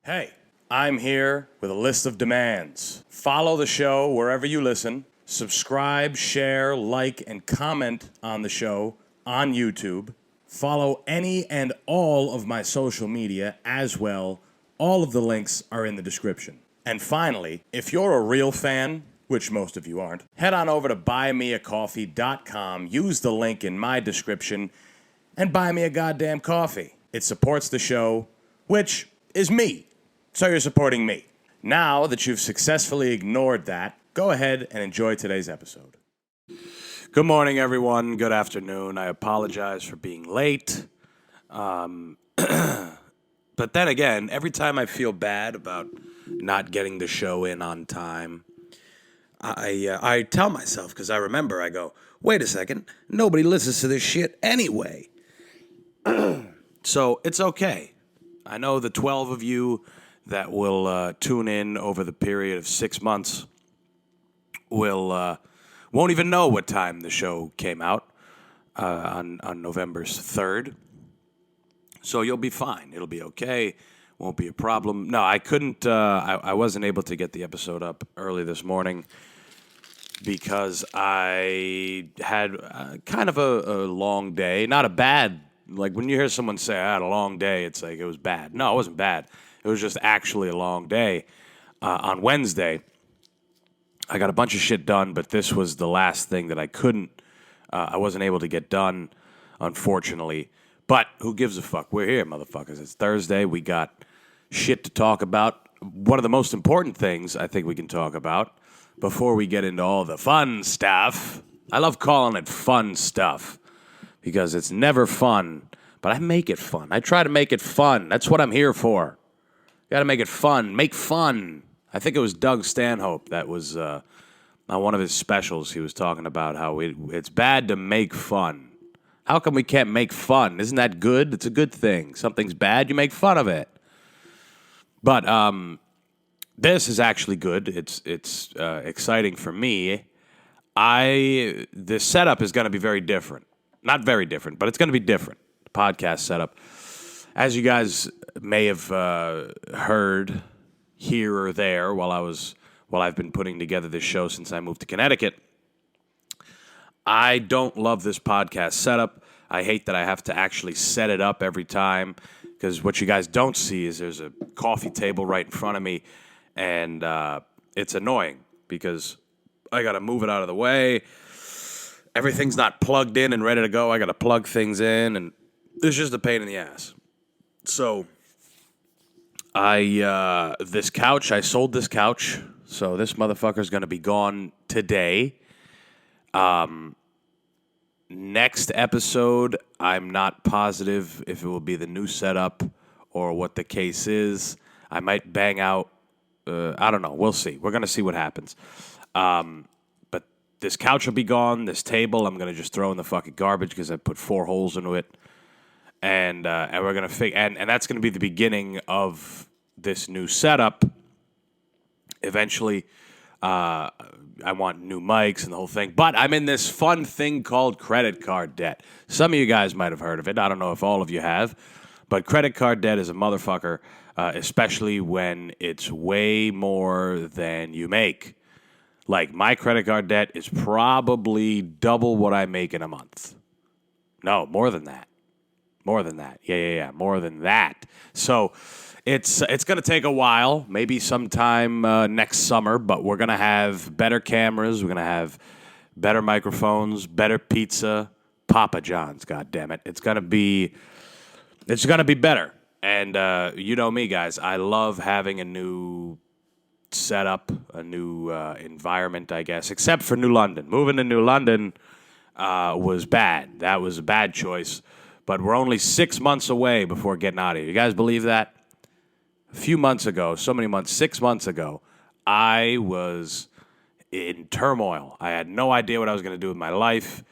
Hey, I'm here with a list of demands. Follow the show wherever you listen. Subscribe, share, like, and comment on the show on YouTube. Follow any and all of my social media as well. All of the links are in the description. And finally, if you're a real fan, which most of you aren't, head on over to buymeacoffee.com, use the link in my description, and buy me a goddamn coffee. It supports the show, which is me. So you're supporting me. Now that you've successfully ignored that, go ahead and enjoy today's episode. Good morning, everyone. Good afternoon. I apologize for being late. But then again, every time I feel bad about not getting the show in on time, I tell myself, because I remember, I go, wait a second, nobody listens to this shit anyway. So it's okay. I know the 12 of you that will tune in over the period of 6 months won't even know what time the show came out on November 3rd. So you'll be fine. It'll be okay. Won't be a problem. No, I couldn't. I wasn't able to get the episode up early this morning because I had kind of a long day. Not a bad, like when you hear someone say, I had a long day, it's like it was bad. No, it wasn't bad. It was just actually a long day. On Wednesday, I got a bunch of shit done, but this was the last thing that I wasn't able to get done, unfortunately. But who gives a fuck? We're here, motherfuckers. It's Thursday. We got shit to talk about. One of the most important things I think we can talk about before we get into all the fun stuff. I love calling it fun stuff because it's never fun, but I make it fun. I try to make it fun. That's what I'm here for. Got to make it fun. Make fun. I think it was Doug Stanhope that was on one of his specials. He was talking about how it's bad to make fun. How come we can't make fun? Isn't that good? It's a good thing. Something's bad, you make fun of it. But this is actually good. It's exciting for me. The setup is going to be very different. Not very different, but it's going to be different. The podcast setup. As you guys may have heard here or there while I've been putting together this show since I moved to Connecticut, I don't love this podcast setup. I hate that I have to actually set it up every time because what you guys don't see is there's a coffee table right in front of me, and it's annoying because I got to move it out of the way. Everything's not plugged in and ready to go. I got to plug things in, and it's just a pain in the ass. So I sold this couch, so this motherfucker's going to be gone today. Next episode, I'm not positive if it will be the new setup or what the case is. I might bang out, I don't know, we'll see. We're going to see what happens. But this couch will be gone, this table, I'm going to just throw in the fucking garbage because I put 4 holes into it. And we're going to and that's going to be the beginning of this new setup. Eventually, I want new mics and the whole thing. But I'm in this fun thing called credit card debt. Some of you guys might have heard of it. I don't know if all of you have. But credit card debt is a motherfucker, especially when it's way more than you make. Like, my credit card debt is probably double what I make in a month. No, more than that. More than that. Yeah. More than that. So it's going to take a while, maybe sometime next summer, but we're going to have better cameras. We're going to have better microphones, better pizza, Papa John's, goddammit. It's going to be better. And you know me, guys. I love having a new setup, a new environment, I guess, except for New London. Moving to New London was bad. That was a bad choice. But we're only 6 months away before getting out of here. You guys believe that? A few months ago, 6 months ago, I was in turmoil. I had no idea what I was going to do with my life.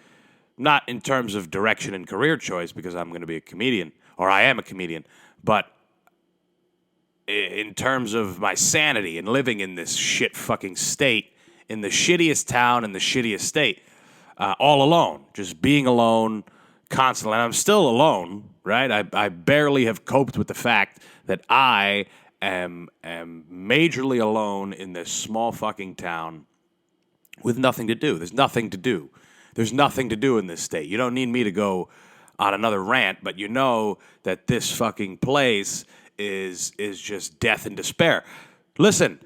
Not in terms of direction and career choice, because I'm going to be a comedian, or I am a comedian, but in terms of my sanity and living in this shit fucking state, in the shittiest town in the shittiest state, all alone, just being alone, constantly. And I'm still alone, right? I barely have coped with the fact that I am majorly alone in this small fucking town with nothing to do. There's nothing to do. There's nothing to do in this state. You don't need me to go on another rant, but you know that this fucking place is just death and despair. Listen,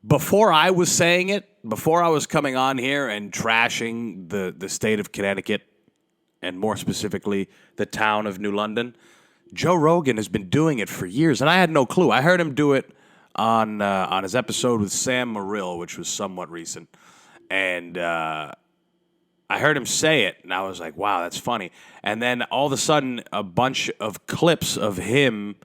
before I was saying it, before I was coming on here and trashing the state of Connecticut, and more specifically, the town of New London, Joe Rogan has been doing it for years, and I had no clue. I heard him do it on his episode with Sam Morrill, which was somewhat recent, and I heard him say it, and I was like, wow, that's funny. And then all of a sudden, a bunch of clips of him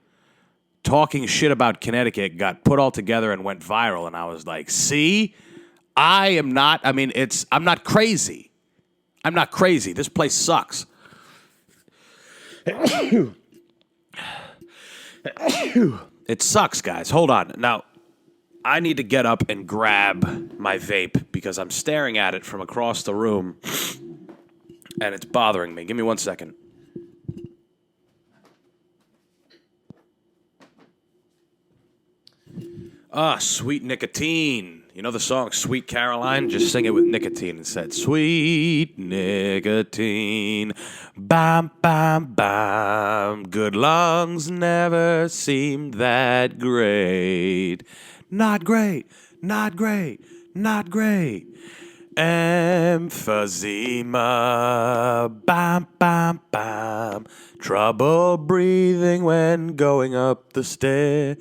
talking shit about Connecticut got put all together and went viral, and I was like, see? I'm not crazy. I'm not crazy. This place sucks. It sucks, guys. Hold on. Now, I need to get up and grab my vape because I'm staring at it from across the room and it's bothering me. Give me 1 second. Ah, sweet nicotine. You know the song Sweet Caroline? Just sing it with nicotine instead. Sweet nicotine. Bam, bam, bam. Good lungs never seemed that great. Not great, not great, not great. Emphysema, bam, bam, bam. Trouble breathing when going up the stairs.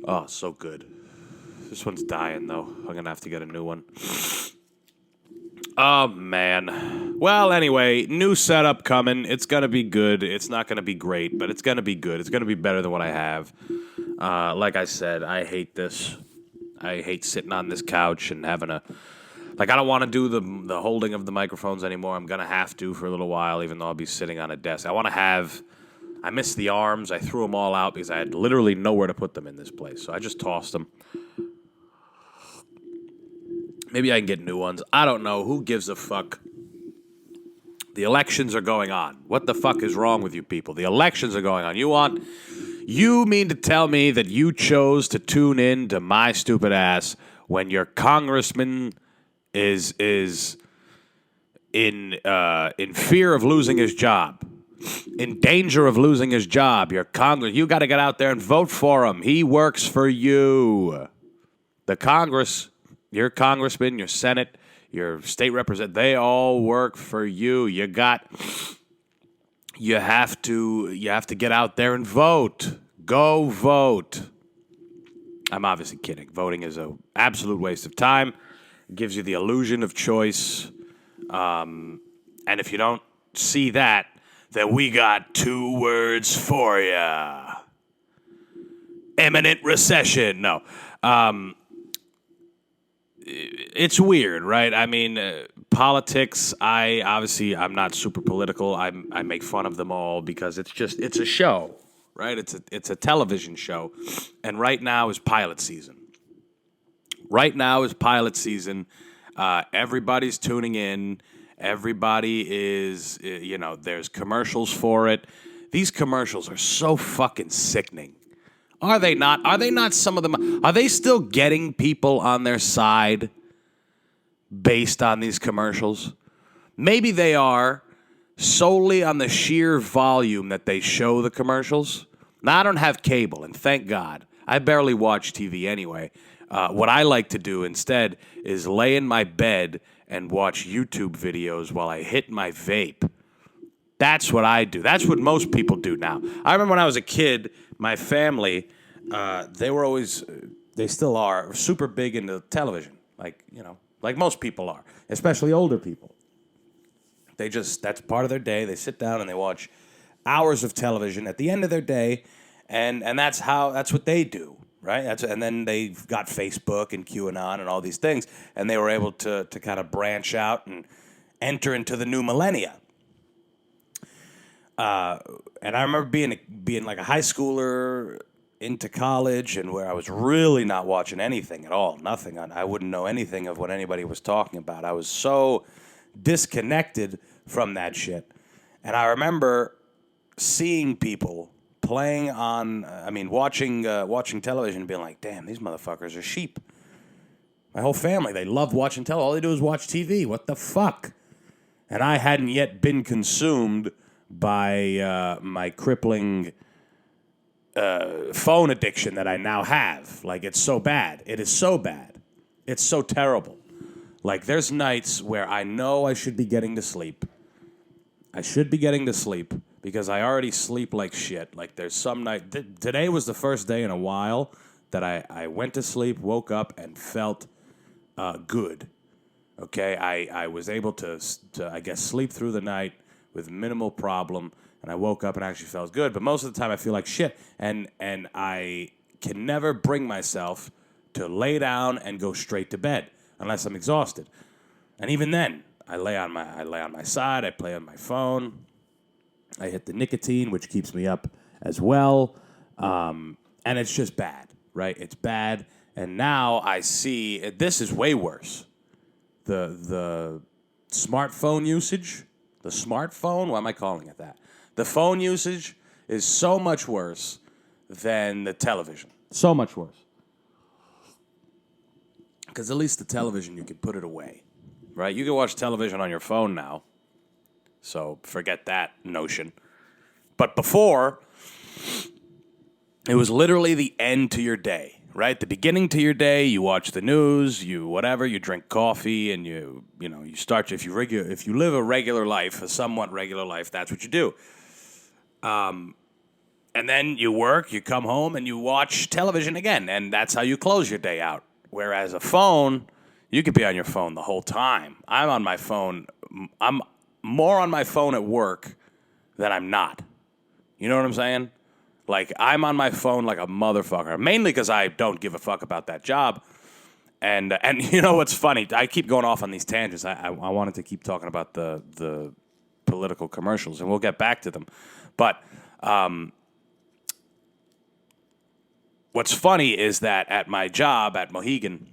Oh, so good. This one's dying, though. I'm going to have to get a new one. Oh, man. Well, anyway, new setup coming. It's going to be good. It's not going to be great, but it's going to be good. It's going to be better than what I have. Like I said, I hate this. I hate sitting on this couch and having a... Like, I don't want to do the holding of the microphones anymore. I'm going to have to for a little while, even though I'll be sitting on a desk. I want to have... I miss the arms. I threw them all out because I had literally nowhere to put them in this place. So I just tossed them. Maybe I can get new ones. I don't know. Who gives a fuck? The elections are going on. What the fuck is wrong with you people? The elections are going on. You mean to tell me that you chose to tune in to my stupid ass when your congressman is in fear of losing his job, in danger of losing his job? You got to get out there and vote for him. He works for you. The Congress, your congressman, your Senate, your state representative, they all work for you. You have to get out there and vote. Go vote. I'm obviously kidding. Voting is an absolute waste of time. It gives you the illusion of choice. And if you don't see that, then we got 2 words for you. Imminent recession. No. It's weird, right? I mean, politics, I'm not super political. I make fun of them all because it's a show, right? It's a television show. And right now is pilot season. Everybody's tuning in. Everybody is, there's commercials for it. These commercials are so fucking sickening. Are they not? Are they not some of them? Are they still getting people on their side based on these commercials? Maybe they are solely on the sheer volume that they show the commercials. Now, I don't have cable, and thank God. I barely watch TV anyway. What I like to do instead is lay in my bed and watch YouTube videos while I hit my vape. That's what I do. That's what most people do now. I remember when I was a kid, my family, they still are super big into television, like most people are, especially older people. That's part of their day. They sit down and they watch hours of television at the end of their day, and that's what they do. Right, and then they've got Facebook and QAnon and all these things, and they were able to kind of branch out and enter into the new millennia. And I remember being like a high schooler into college, and where I was really not watching anything at all, nothing. I wouldn't know anything of what anybody was talking about. I was so disconnected from that shit. And I remember seeing people watching television and being like, damn, these motherfuckers are sheep. My whole family, they love watching television. All they do is watch TV. What the fuck? And I hadn't yet been consumed by my crippling phone addiction that I now have. Like, it's so bad. It is so bad. It's so terrible. Like, there's nights where I know I should be getting to sleep. I should be getting to sleep because I already sleep like shit. Like, there's some night... Today was the first day in a while that I went to sleep, woke up, and felt good. Okay? I was able to, I guess, sleep through the night with minimal problem, and I woke up and actually felt good. But most of the time, I feel like shit, and I can never bring myself to lay down and go straight to bed unless I'm exhausted. And even then, I lay on my side, I play on my phone, I hit the nicotine, which keeps me up as well, and it's just bad, right? It's bad, and now I see, this is way worse. The smartphone usage, the smartphone, why am I calling it that? The phone usage is so much worse than the television. So much worse. Because at least the television, you can put it away, right? You can watch television on your phone now, so forget that notion. But before, it was literally the end to your day, right? The beginning to your day, you watch the news, you drink coffee, and you start. If you live a regular life, a somewhat regular life, that's what you do. And then you work, you come home, and you watch television again, and that's how you close your day out. Whereas a phone, you could be on your phone the whole time. I'm on my phone. I'm more on my phone at work than I'm not. You know what I'm saying? Like, I'm on my phone like a motherfucker. Mainly because I don't give a fuck about that job. And you know what's funny? I keep going off on these tangents. I wanted to keep talking about the political commercials, and we'll get back to them. But what's funny is that at my job at Mohegan,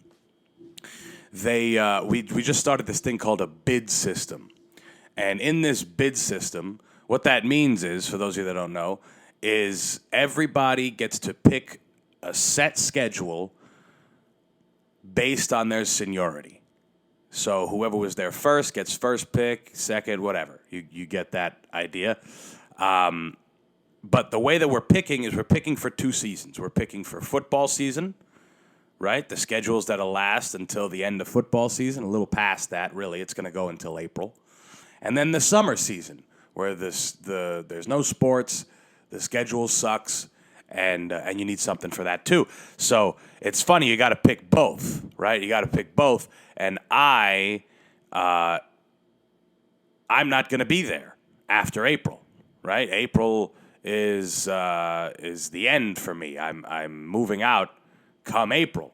we just started this thing called a bid system. And in this bid system, what that means is, for those of you that don't know, is everybody gets to pick a set schedule based on their seniority. So whoever was there first gets first pick, second, whatever. You get that idea. But the way that we're picking is we're picking for 2 seasons. We're picking for football season, right? The schedules that'll last until the end of football season, a little past that, really. It's going to go until April. And then the summer season, where there's no sports, the schedule sucks, and you need something for that too. So it's funny, you got to pick both, right? You got to pick both. And I'm not going to be there after April, right? April is the end for me. I'm moving out come April.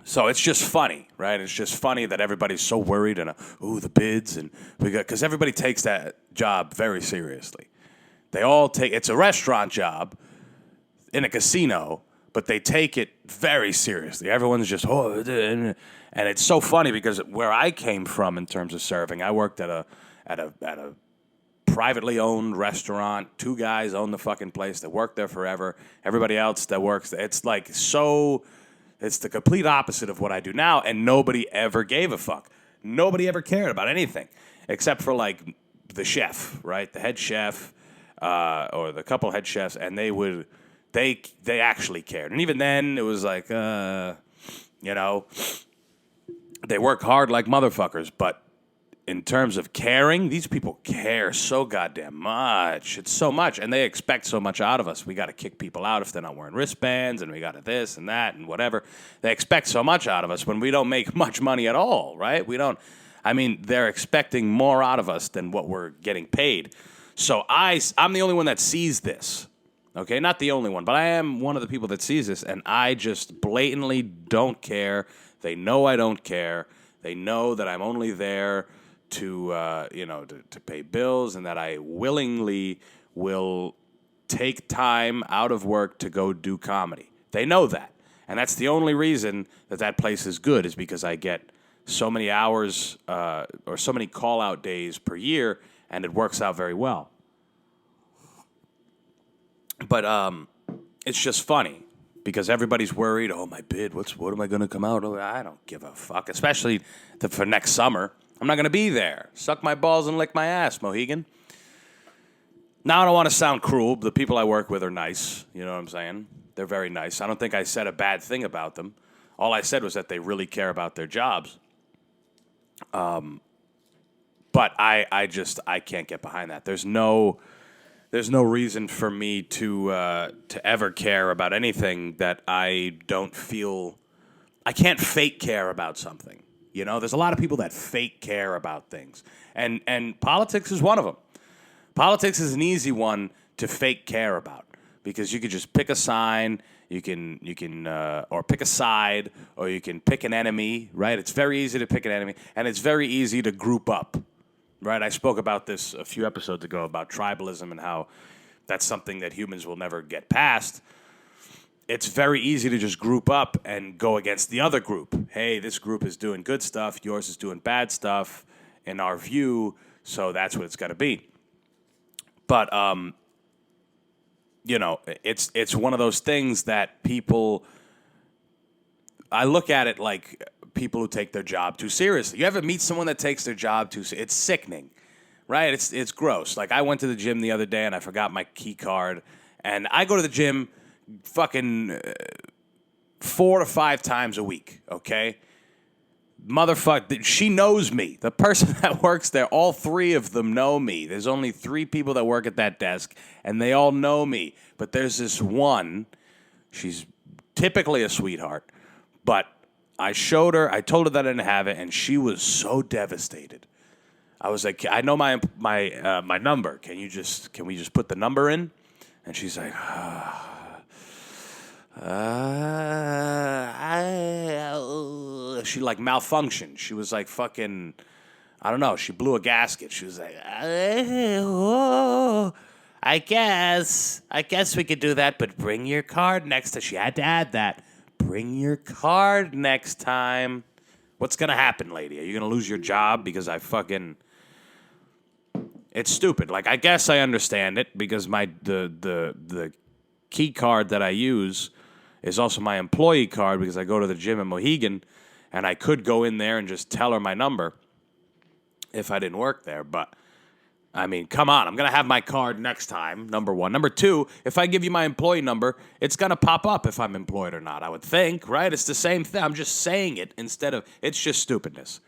So it's just funny, right? It's just funny that everybody's so worried and the bids because everybody takes that job very seriously. They all it's a restaurant job in a casino, but they take it very seriously. Everyone's just and it's so funny because where I came from in terms of serving, I worked at a privately owned restaurant. 2 guys own the fucking place. They work there forever. Everybody else that works, it's like so. It's the complete opposite of what I do now, and nobody ever gave a fuck. Nobody ever cared about anything except for like the chef, right? The head chef or the couple head chefs, and they actually cared. And even then, it was like, they work hard like motherfuckers, but in terms of caring, these people care so goddamn much. It's so much, and they expect so much out of us. We got to kick people out if they're not wearing wristbands, and we got to this and that and whatever. They expect so much out of us when we don't make much money at all, right? They're expecting more out of us than what we're getting paid. So I'm the only one that sees this, okay? Not the only one, but I am one of the people that sees this, and I just blatantly don't care. They know I don't care. They know that I'm only there to pay bills, and that I willingly will take time out of work to go do comedy. They know that. And that's the only reason that place is good, is because I get so many hours or so many call-out days per year, and it works out very well. But it's just funny because everybody's worried. Oh, my bid. What am I going to come out? Oh, I don't give a fuck. Especially for next summer. I'm not going to be there. Suck my balls and lick my ass, Mohegan. Now, I don't want to sound cruel. But the people I work with are nice. You know what I'm saying? They're very nice. I don't think I said a bad thing about them. All I said was that they really care about their jobs. But I can't get behind that. There's no reason for me to ever care about anything that I don't feel. I can't fake care about something. You know, there's a lot of people that fake care about things, and politics is one of them. Politics is an easy one to fake care about because you could just pick a sign, you can or pick a side, or you can pick an enemy. Right? It's very easy to pick an enemy, and it's very easy to group up. Right? I spoke about this a few episodes ago about tribalism and how that's something that humans will never get past. It's very easy to just group up and go against the other group. Hey, this group is doing good stuff. Yours is doing bad stuff in our view, so that's what it's got to be. But, you know, it's one of those things that people... I look at it like people who take their job too seriously. You ever meet someone that takes their job too seriously? It's sickening, right? It's gross. Like, I went to the gym the other day, and I forgot my key card. And I go to the gym fucking 4 to 5 times a week, okay? Motherfucker, she knows me. The person that works there, all 3 of them know me. There's only 3 people that work at that desk, and they all know me. But there's this one, she's typically a sweetheart, but I told her that I didn't have it, and she was so devastated. I was like, I know my number. Can we just put the number in? And she's like, she like malfunctioned. She was like fucking, I don't know. She blew a gasket. She was like, I guess we could do that, but bring your card next time. She had to add that. Bring your card next time. What's gonna happen, lady? Are you gonna lose your job because I fucking? It's stupid. Like, I guess I understand it because the key card that I use is also my employee card because I go to the gym in Mohegan, and I could go in there and just tell her my number if I didn't work there. But, I mean, come on. I'm going to have my card next time, number one. Number two, if I give you my employee number, it's going to pop up if I'm employed or not, I would think, right? It's the same thing. I'm just saying it instead of... It's just stupidness.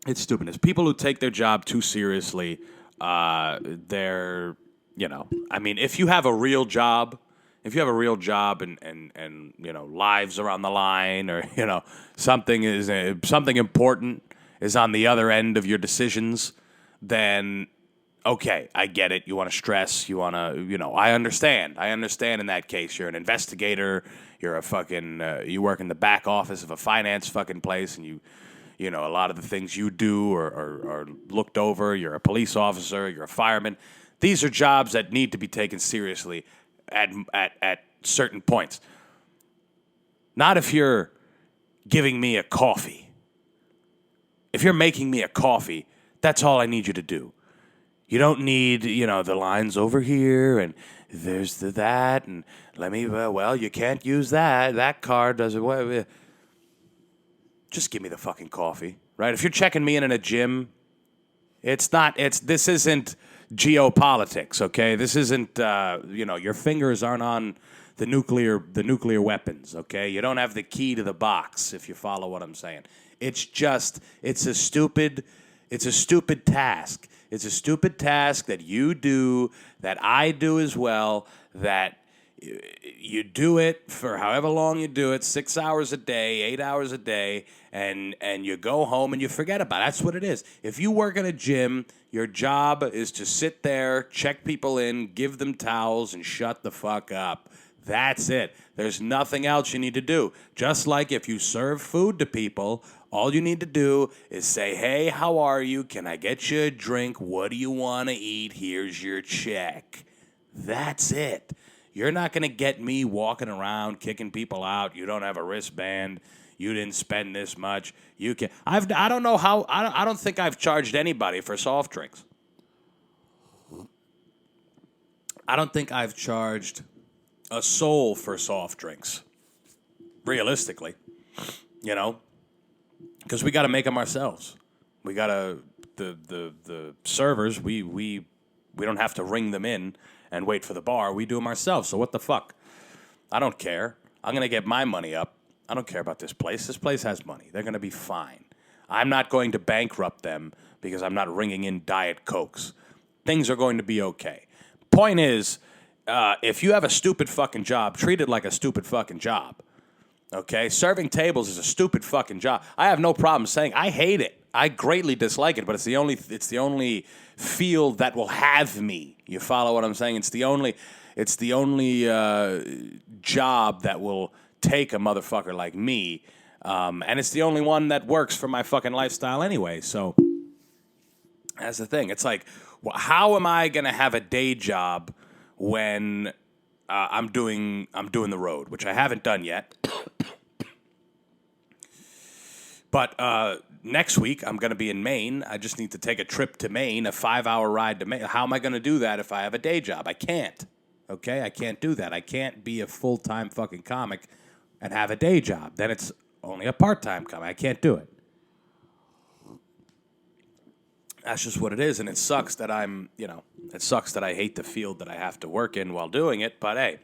It's stupidness. People who take their job too seriously, they're, you know... I mean, if you have a real job... If you have a real job and you know, lives are on the line, or, you know, something important is on the other end of your decisions, then okay, I get it. You want to stress, you want to, you know, I understand in that case. You're an investigator, you're a fucking you work in the back office of a finance fucking place, and you know, a lot of the things you do are looked over. You're a police officer, you're a fireman. These are jobs that need to be taken seriously at certain points. Not if you're giving me a coffee. If you're making me a coffee, that's all I need you to do. You don't need, you know, the lines over here and there's that and let me, well, you can't use that. That card doesn't. Well, just give me the fucking coffee, right? If you're checking me in a gym, this isn't geopolitics, okay? This isn't, you know, your fingers aren't on the nuclear weapons, okay? You don't have the key to the box, if you follow what I'm saying. It's a stupid task. It's a stupid task that you do, that I do as well, that you do it for however long you do it, 6 hours a day, 8 hours a day, and you go home and you forget about it. That's what it is. If you work in a gym, your job is to sit there, check people in, give them towels, and shut the fuck up. That's it. There's nothing else you need to do. Just like if you serve food to people, all you need to do is say, hey, how are you? Can I get you a drink? What do you want to eat? Here's your check. That's it. You're not going to get me walking around kicking people out. You don't have a wristband. You didn't spend this much. You can. I don't know how. I don't think I've charged anybody for soft drinks. I don't think I've charged a soul for soft drinks. Realistically, because we got to make them ourselves. We got to the servers. We don't have to ring them in and wait for the bar. We do them ourselves. So what the fuck? I don't care. I'm gonna get my money up. I don't care about this place. This place has money. They're gonna be fine. I'm not going to bankrupt them because I'm not ringing in Diet Cokes. Things are going to be okay. Point is, if you have a stupid fucking job, treat it like a stupid fucking job. Okay? Serving tables is a stupid fucking job. I have no problem saying I hate it. I greatly dislike it, but it's the only field that will have me. You follow what I'm saying? It's the only job that will take a motherfucker like me, and it's the only one that works for my fucking lifestyle anyway. So that's the thing. It's like, how am I gonna have a day job when I'm doing the road, which I haven't done yet. But next week, I'm going to be in Maine. I just need to take a trip to Maine, a 5-hour ride to Maine. How am I going to do that if I have a day job? I can't. Okay? I can't do that. I can't be a full-time fucking comic and have a day job. Then it's only a part-time comic. I can't do it. That's just what it is, and it sucks that it sucks that I hate the field that I have to work in while doing it, but hey.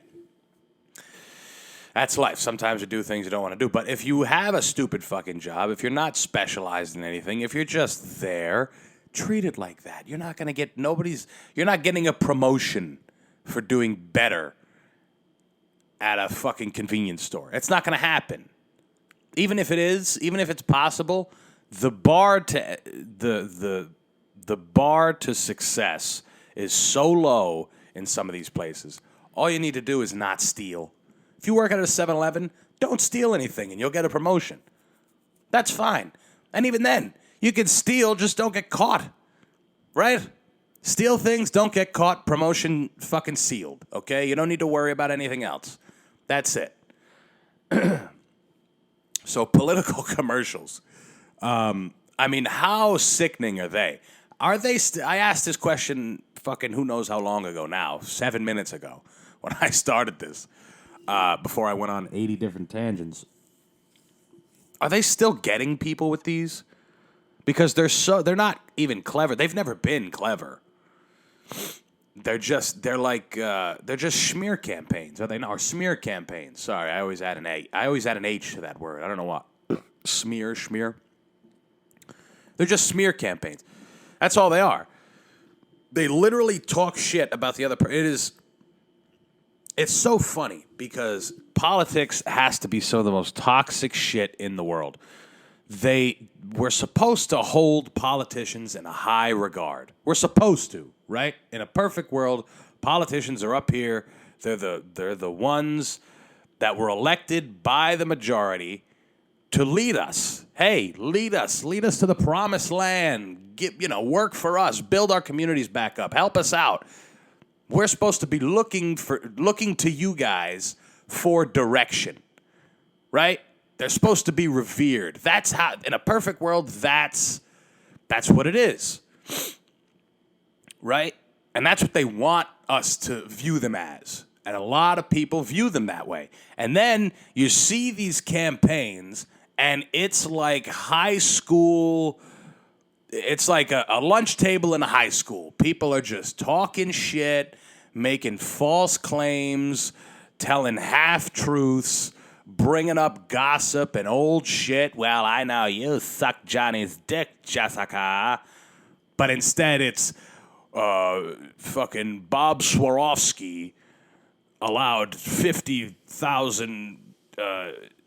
That's life. Sometimes you do things you don't want to do. But if you have a stupid fucking job, if you're not specialized in anything, if you're just there, treat it like that. You're not going to get you're not getting a promotion for doing better at a fucking convenience store. It's not going to happen. Even if it's possible, the bar to success is so low in some of these places. All you need to do is not steal. If you work at a 7-Eleven, don't steal anything and you'll get a promotion. That's fine. And even then, you can steal, just don't get caught. Right? Steal things, don't get caught, promotion fucking sealed. Okay? You don't need to worry about anything else. That's it. So political commercials. How sickening are they? Are they? I asked this question fucking who knows how long ago now, 7 minutes ago, when I started this. Before I went on 80 different tangents. Are they still getting people with these? Because they're not even clever. They've never been clever. They're just smear campaigns, are they not? Or smear campaigns. Sorry, I always add an H to that word. I don't know what. Smear. They're just smear campaigns. That's all they are. They literally talk shit about the other person. It's so funny because politics has to be some of the most toxic shit in the world. We're supposed to hold politicians in a high regard. We're supposed to, right? In a perfect world, politicians are up here. They're the ones that were elected by the majority to lead us. Hey, lead us to the promised land. Work for us. Build our communities back up. Help us out. We're supposed to be looking to you guys for direction, right? They're supposed to be revered. That's how, in a perfect world, that's what it is, right? And that's what they want us to view them as. And a lot of people view them that way. And then you see these campaigns, and it's like high school. It's like a lunch table in a high school. People are just talking shit, making false claims, telling half-truths, bringing up gossip and old shit. Well, I know you suck Johnny's dick, Jessica. But instead it's fucking Bob Swarovski allowed 50,000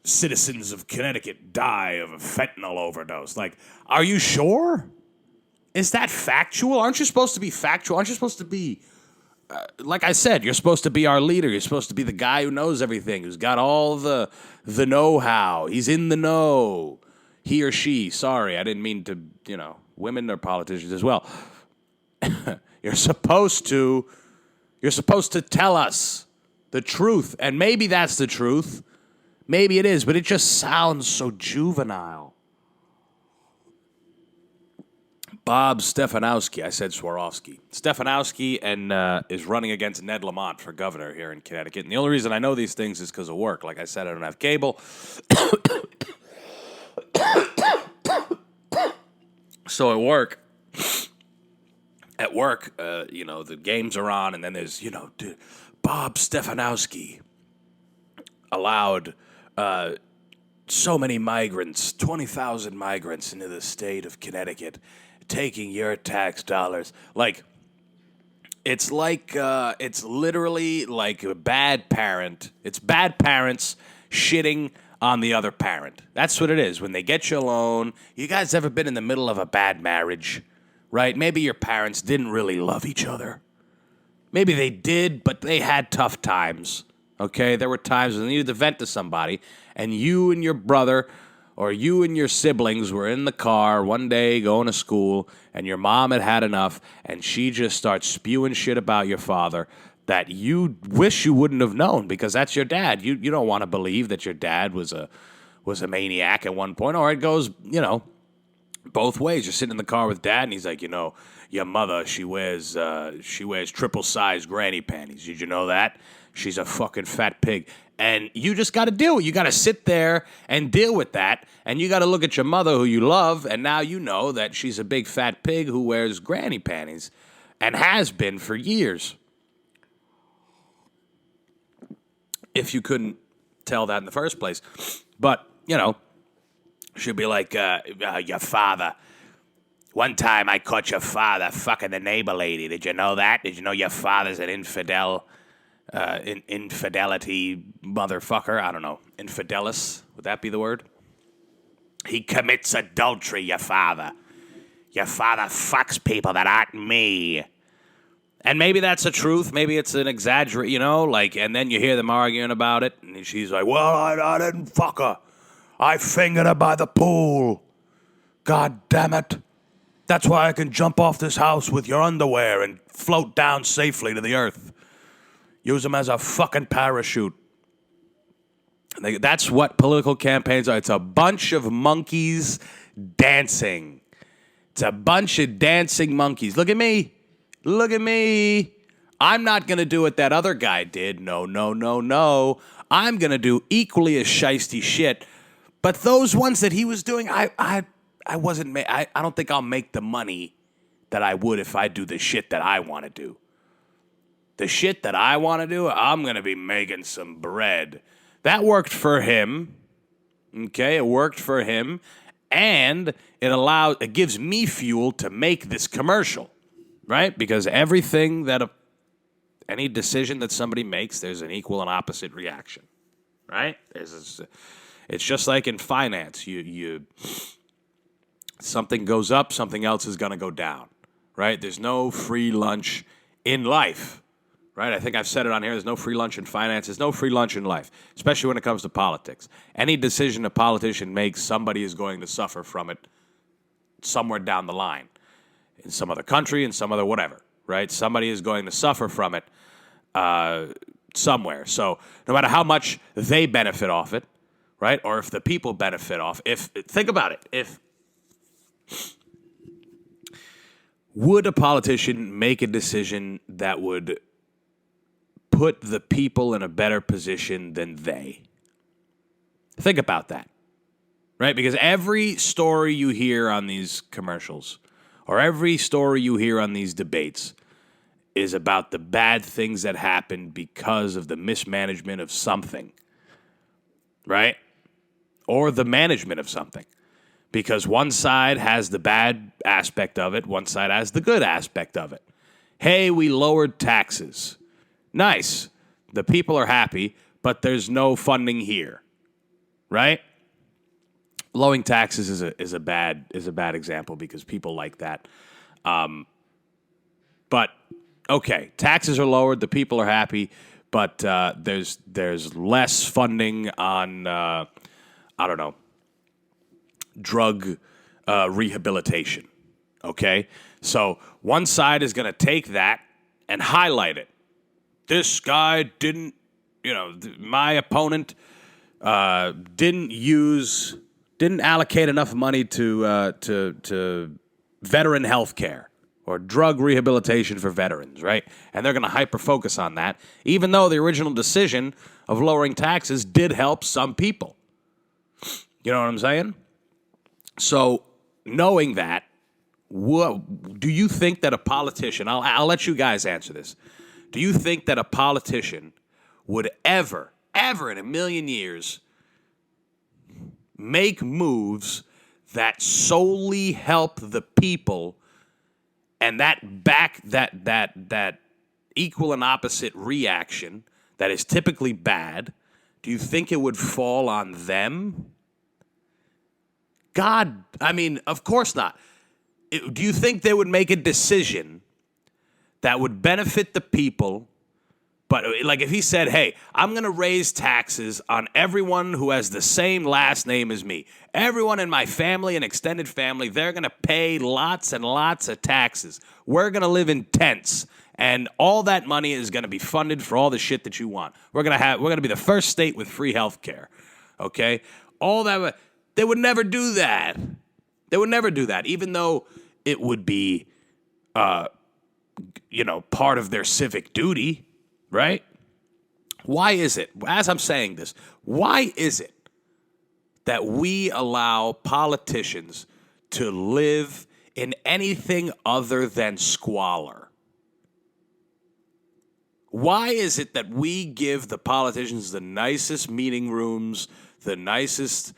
citizens of Connecticut die of a fentanyl overdose. Like, are you sure? Is that factual? Aren't you supposed to be factual? Aren't you supposed to be, like I said, you're supposed to be our leader. You're supposed to be the guy who knows everything, who's got all the know-how. He's in the know. He or she. Sorry, I didn't mean to, women are politicians as well. You're supposed to tell us the truth. And maybe that's the truth. Maybe it is, but it just sounds so juvenile. Bob Stefanowski. I said Swarovski. Stefanowski and is running against Ned Lamont for governor here in Connecticut. And the only reason I know these things is because of work. Like I said, I don't have cable. So at work, the games are on, and then there's, Bob Stefanowski allowed so many migrants, 20,000 migrants into the state of Connecticut, taking your tax dollars. It's literally like a bad parent. It's bad parents shitting on the other parent. That's what it is. When they get you alone, you guys ever been in the middle of a bad marriage, right? Maybe your parents didn't really love each other. Maybe they did, but they had tough times, okay? There were times when they needed to vent to somebody, and you and your brother or you and your siblings were in the car one day going to school, and your mom had enough, and she just starts spewing shit about your father that you wish you wouldn't have known, because that's your dad. You don't want to believe that your dad was a maniac at one point. Or it goes, both ways. You're sitting in the car with dad, and he's like, your mother, she wears triple-sized granny panties. Did you know that? She's a fucking fat pig. And you just got to do it. You got to sit there and deal with that. And you got to look at your mother, who you love, and now you know that she's a big fat pig who wears granny panties and has been for years. If you couldn't tell that in the first place. But, she'd be like, your father. One time I caught your father fucking the neighbor lady. Did you know that? Did you know your father's an infidelity motherfucker? I don't know. Infidelis? Would that be the word? He commits adultery, your father. Your father fucks people that aren't me. And maybe that's the truth. Maybe it's an exaggerate, and then you hear them arguing about it, and she's like, well, I didn't fuck her. I fingered her by the pool. God damn it. That's why I can jump off this house with your underwear and float down safely to the earth. Use them as a fucking parachute. That's what political campaigns are. It's a bunch of monkeys dancing. It's a bunch of dancing monkeys. Look at me. Look at me. I'm not going to do what that other guy did. No. I'm going to do equally as shiesty shit. But those ones that he was doing, I don't think I'll make the money that I would if I do the shit that I want to do. The shit that I want to do, I'm going to be making some bread. That worked for him. Okay, it worked for him. And it gives me fuel to make this commercial. Right? Because any decision that somebody makes, there's an equal and opposite reaction. Right? It's just like in finance. Something goes up, something else is going to go down. Right? There's no free lunch in life. Right? I think I've said it on here. There's no free lunch in finance. There's no free lunch in life, especially when it comes to politics. Any decision a politician makes, somebody is going to suffer from it somewhere down the line. In some other country, in some other whatever, right? Somebody is going to suffer from it somewhere. So no matter how much they benefit off it, right? Or if the people benefit off, think about it. Would a politician make a decision that would put the people in a better position than they? Think about that, right? Because every story you hear on these commercials, or every story you hear on these debates, is about the bad things that happen because of the mismanagement of something, right? Or the management of something. Because one side has the bad aspect of it, one side has the good aspect of it. Hey, we lowered taxes. Nice. The people are happy, but there's no funding here, right? Lowering taxes is a bad example because people like that. But okay, taxes are lowered, the people are happy, but there's less funding on drug rehabilitation. Okay, so one side is going to take that and highlight it. This guy didn't, my opponent didn't allocate enough money to veteran health care or drug rehabilitation for veterans, right? And they're going to hyper-focus on that, even though the original decision of lowering taxes did help some people. You know what I'm saying? So, knowing that, do you think that a politician, I'll let you guys answer this, do you think that a politician would ever in a million years make moves that solely help the people and that equal and opposite reaction that is typically bad, do you think it would fall on them? God, I mean, of course not. Do you think they would make a decision that would benefit the people? But like if he said, hey, I'm going to raise taxes on everyone who has the same last name as me. Everyone in my family and extended family, they're going to pay lots and lots of taxes. We're going to live in tents. And all that money is going to be funded for all the shit that you want. We're going to be the first state with free health care. Okay? All that. They would never do that. They would never do that, even though it would be, part of their civic duty. Right? Why is it, as I'm saying this, why is it that we allow politicians to live in anything other than squalor? Why is it that we give the politicians the nicest meeting rooms, the nicest,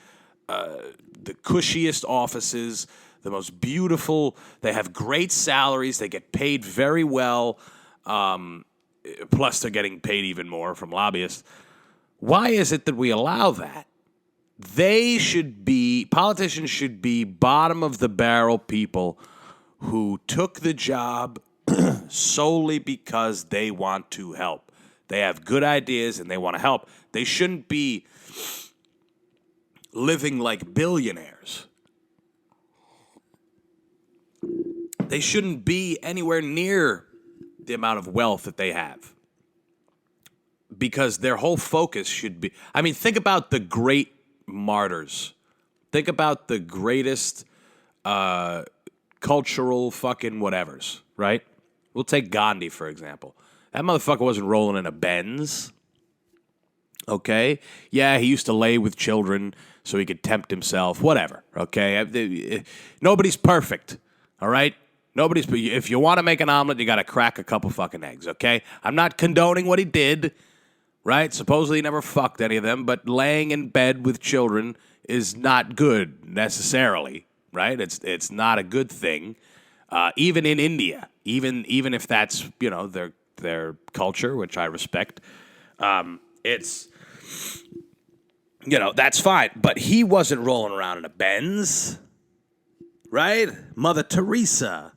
the cushiest offices, the most beautiful, they have great salaries, they get paid very well, plus they're getting paid even more from lobbyists. Why is it that we allow that? Politicians should be bottom of the barrel people who took the job solely because they want to help. They have good ideas and they want to help. They shouldn't be living like billionaires. They shouldn't be anywhere near the amount of wealth that they have. Because their whole focus should be... I mean, think about the great martyrs. Think about the greatest cultural fucking whatevers, right? We'll take Gandhi, for example. That motherfucker wasn't rolling in a Benz. Okay? Yeah, he used to lay with children so he could tempt himself. Whatever, okay? Nobody's perfect, all right? If you want to make an omelet, you got to crack a couple fucking eggs, okay? I'm not condoning what he did, right? Supposedly he never fucked any of them, but laying in bed with children is not good necessarily, right? It's not a good thing, even in India, even if that's their culture, which I respect. It's that's fine, but he wasn't rolling around in a Benz, right? Mother Teresa.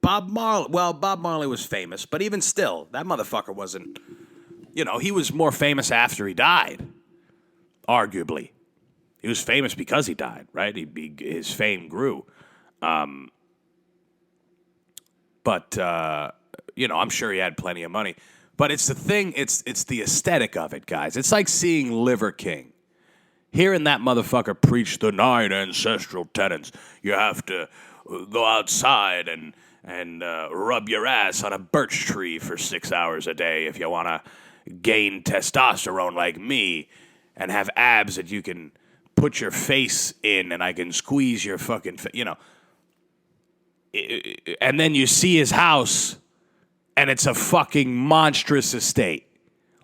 Bob Marley was famous, but even still, that motherfucker wasn't, he was more famous after he died, arguably. He was famous because he died, right? His fame grew. I'm sure he had plenty of money. But it's the thing, it's the aesthetic of it, guys. It's like seeing Liver King. Hearing that motherfucker preach the 9 ancestral tenets. You have to go outside and rub your ass on a birch tree for 6 hours a day if you want to gain testosterone like me and have abs that you can put your face in and I can squeeze your fucking and then you see his house and it's a fucking monstrous estate.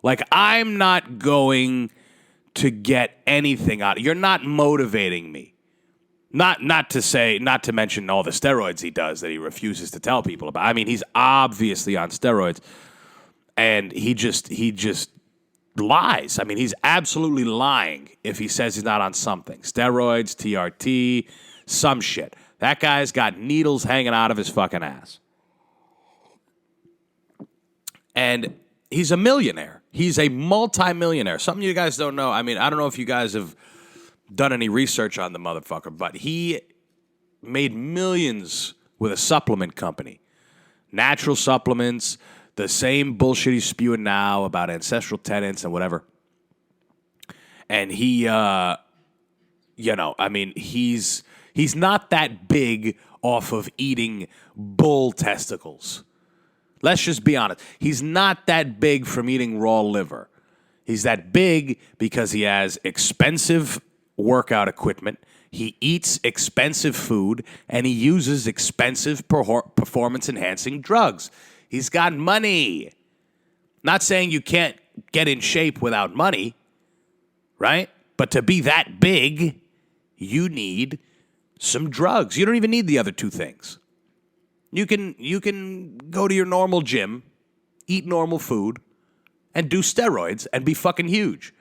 Like, I'm not going to get anything out. You're not motivating me. Not to mention all the steroids he does that he refuses to tell people about. I mean, he's obviously on steroids, and he just lies. I mean, he's absolutely lying if he says he's not on something. Steroids, TRT, some shit. That guy's got needles hanging out of his fucking ass. And he's a millionaire. He's a multimillionaire. Something you guys don't know. I mean, I don't know if you guys have done any research on the motherfucker, but he made millions with a supplement company. Natural supplements, the same bullshit he's spewing now about ancestral tenets and whatever. and he, he's not that big off of eating bull testicles. Let's just be honest. He's not that big from eating raw liver. He's that big because he has expensive workout equipment. He eats expensive food, and he uses expensive performance-enhancing drugs. He's got money. Not saying you can't get in shape without money, right? But to be that big, you need some drugs. You don't even need the other two things. You can go to your normal gym, eat normal food, and do steroids and be fucking huge.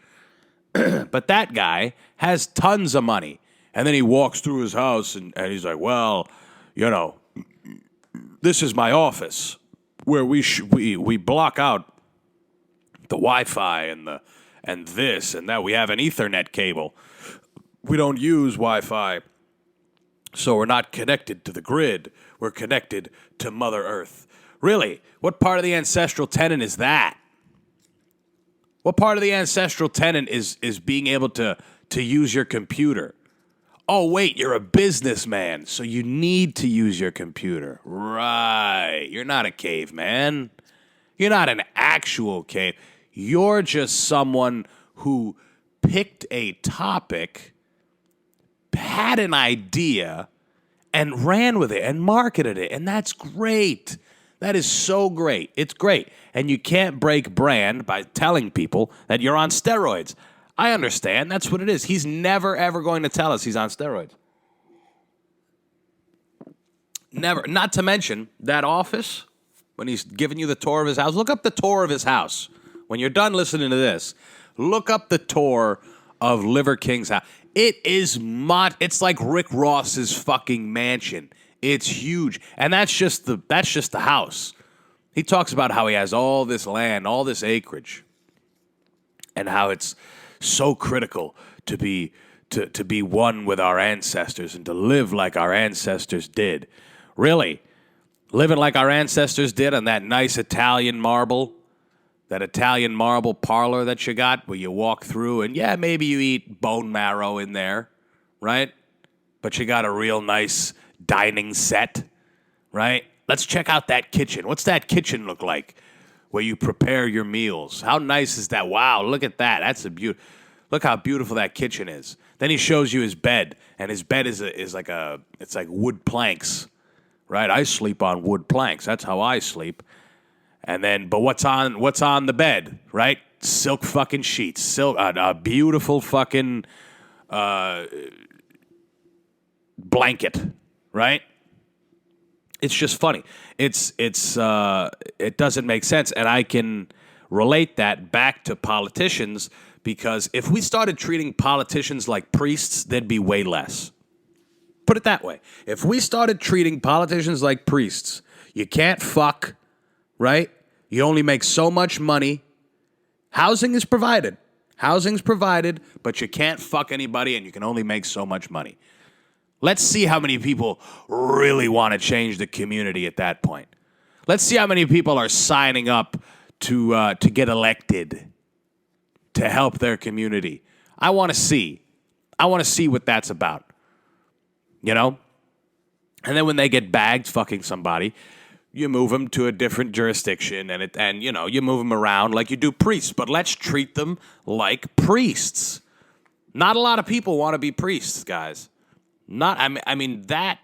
But that guy has tons of money. And then he walks through his house and he's like, well, this is my office where we block out the Wi-Fi and this and that. We have an Ethernet cable. We don't use Wi-Fi, so we're not connected to the grid. We're connected to Mother Earth. Really? What part of the ancestral tenet is that? What part of the ancestral tenet is being able to use your computer? Oh, wait, you're a businessman, so you need to use your computer. Right. You're not a caveman. You're not an actual cave. You're just someone who picked a topic, had an idea, and ran with it and marketed it. And that's great. That is so great. It's great. And you can't break brand by telling people that you're on steroids. I understand. That's what it is. He's never, ever going to tell us he's on steroids. Never. Not to mention that office, when he's giving you the tour of his house. Look up the tour of his house. When you're done listening to this, look up the tour of Liver King's house. It's like Rick Ross's fucking mansion. It's huge. And that's just the house. He talks about how he has all this land, all this acreage, and how it's so critical to be one with our ancestors and to live like our ancestors did. Really? Living like our ancestors did on that nice Italian marble, that Italian marble parlor that you got where you walk through and, yeah, maybe you eat bone marrow in there, right? But you got a real nice dining set, right? Let's check out that kitchen. What's that kitchen look like where you prepare your meals? How nice is that? Wow, look at that. That's a beauty. Look how beautiful that kitchen is. Then he shows you his bed, and his bed is like wood planks, right? I sleep on wood planks. That's how I sleep. And then, but what's on the bed, right? Silk fucking sheets, a beautiful fucking blanket, right? It's just funny. It doesn't make sense, and I can relate that back to politicians because if we started treating politicians like priests, there'd be way less. Put it that way. If we started treating politicians like priests, you can't fuck, right? You only make so much money. Housing is provided. Housing's provided, but you can't fuck anybody and you can only make so much money. Let's see how many people really want to change the community at that point. Let's see how many people are signing up to get elected to help their community. I want to see. I want to see what that's about. And then when they get bagged fucking somebody, you move them to a different jurisdiction and you move them around like you do priests. But let's treat them like priests. Not a lot of people want to be priests, guys. That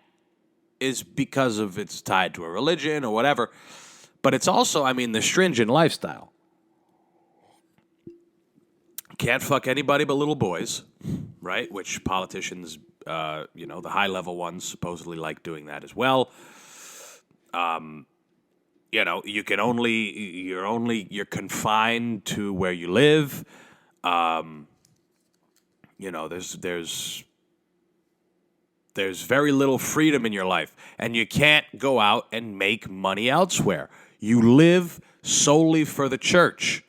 is because of it's tied to a religion or whatever. But it's also, the stringent lifestyle. Can't fuck anybody but little boys, right? Which politicians, the high-level ones supposedly like doing that as well. You're confined to where you live. There's very little freedom in your life, and you can't go out and make money elsewhere. You live solely for the church,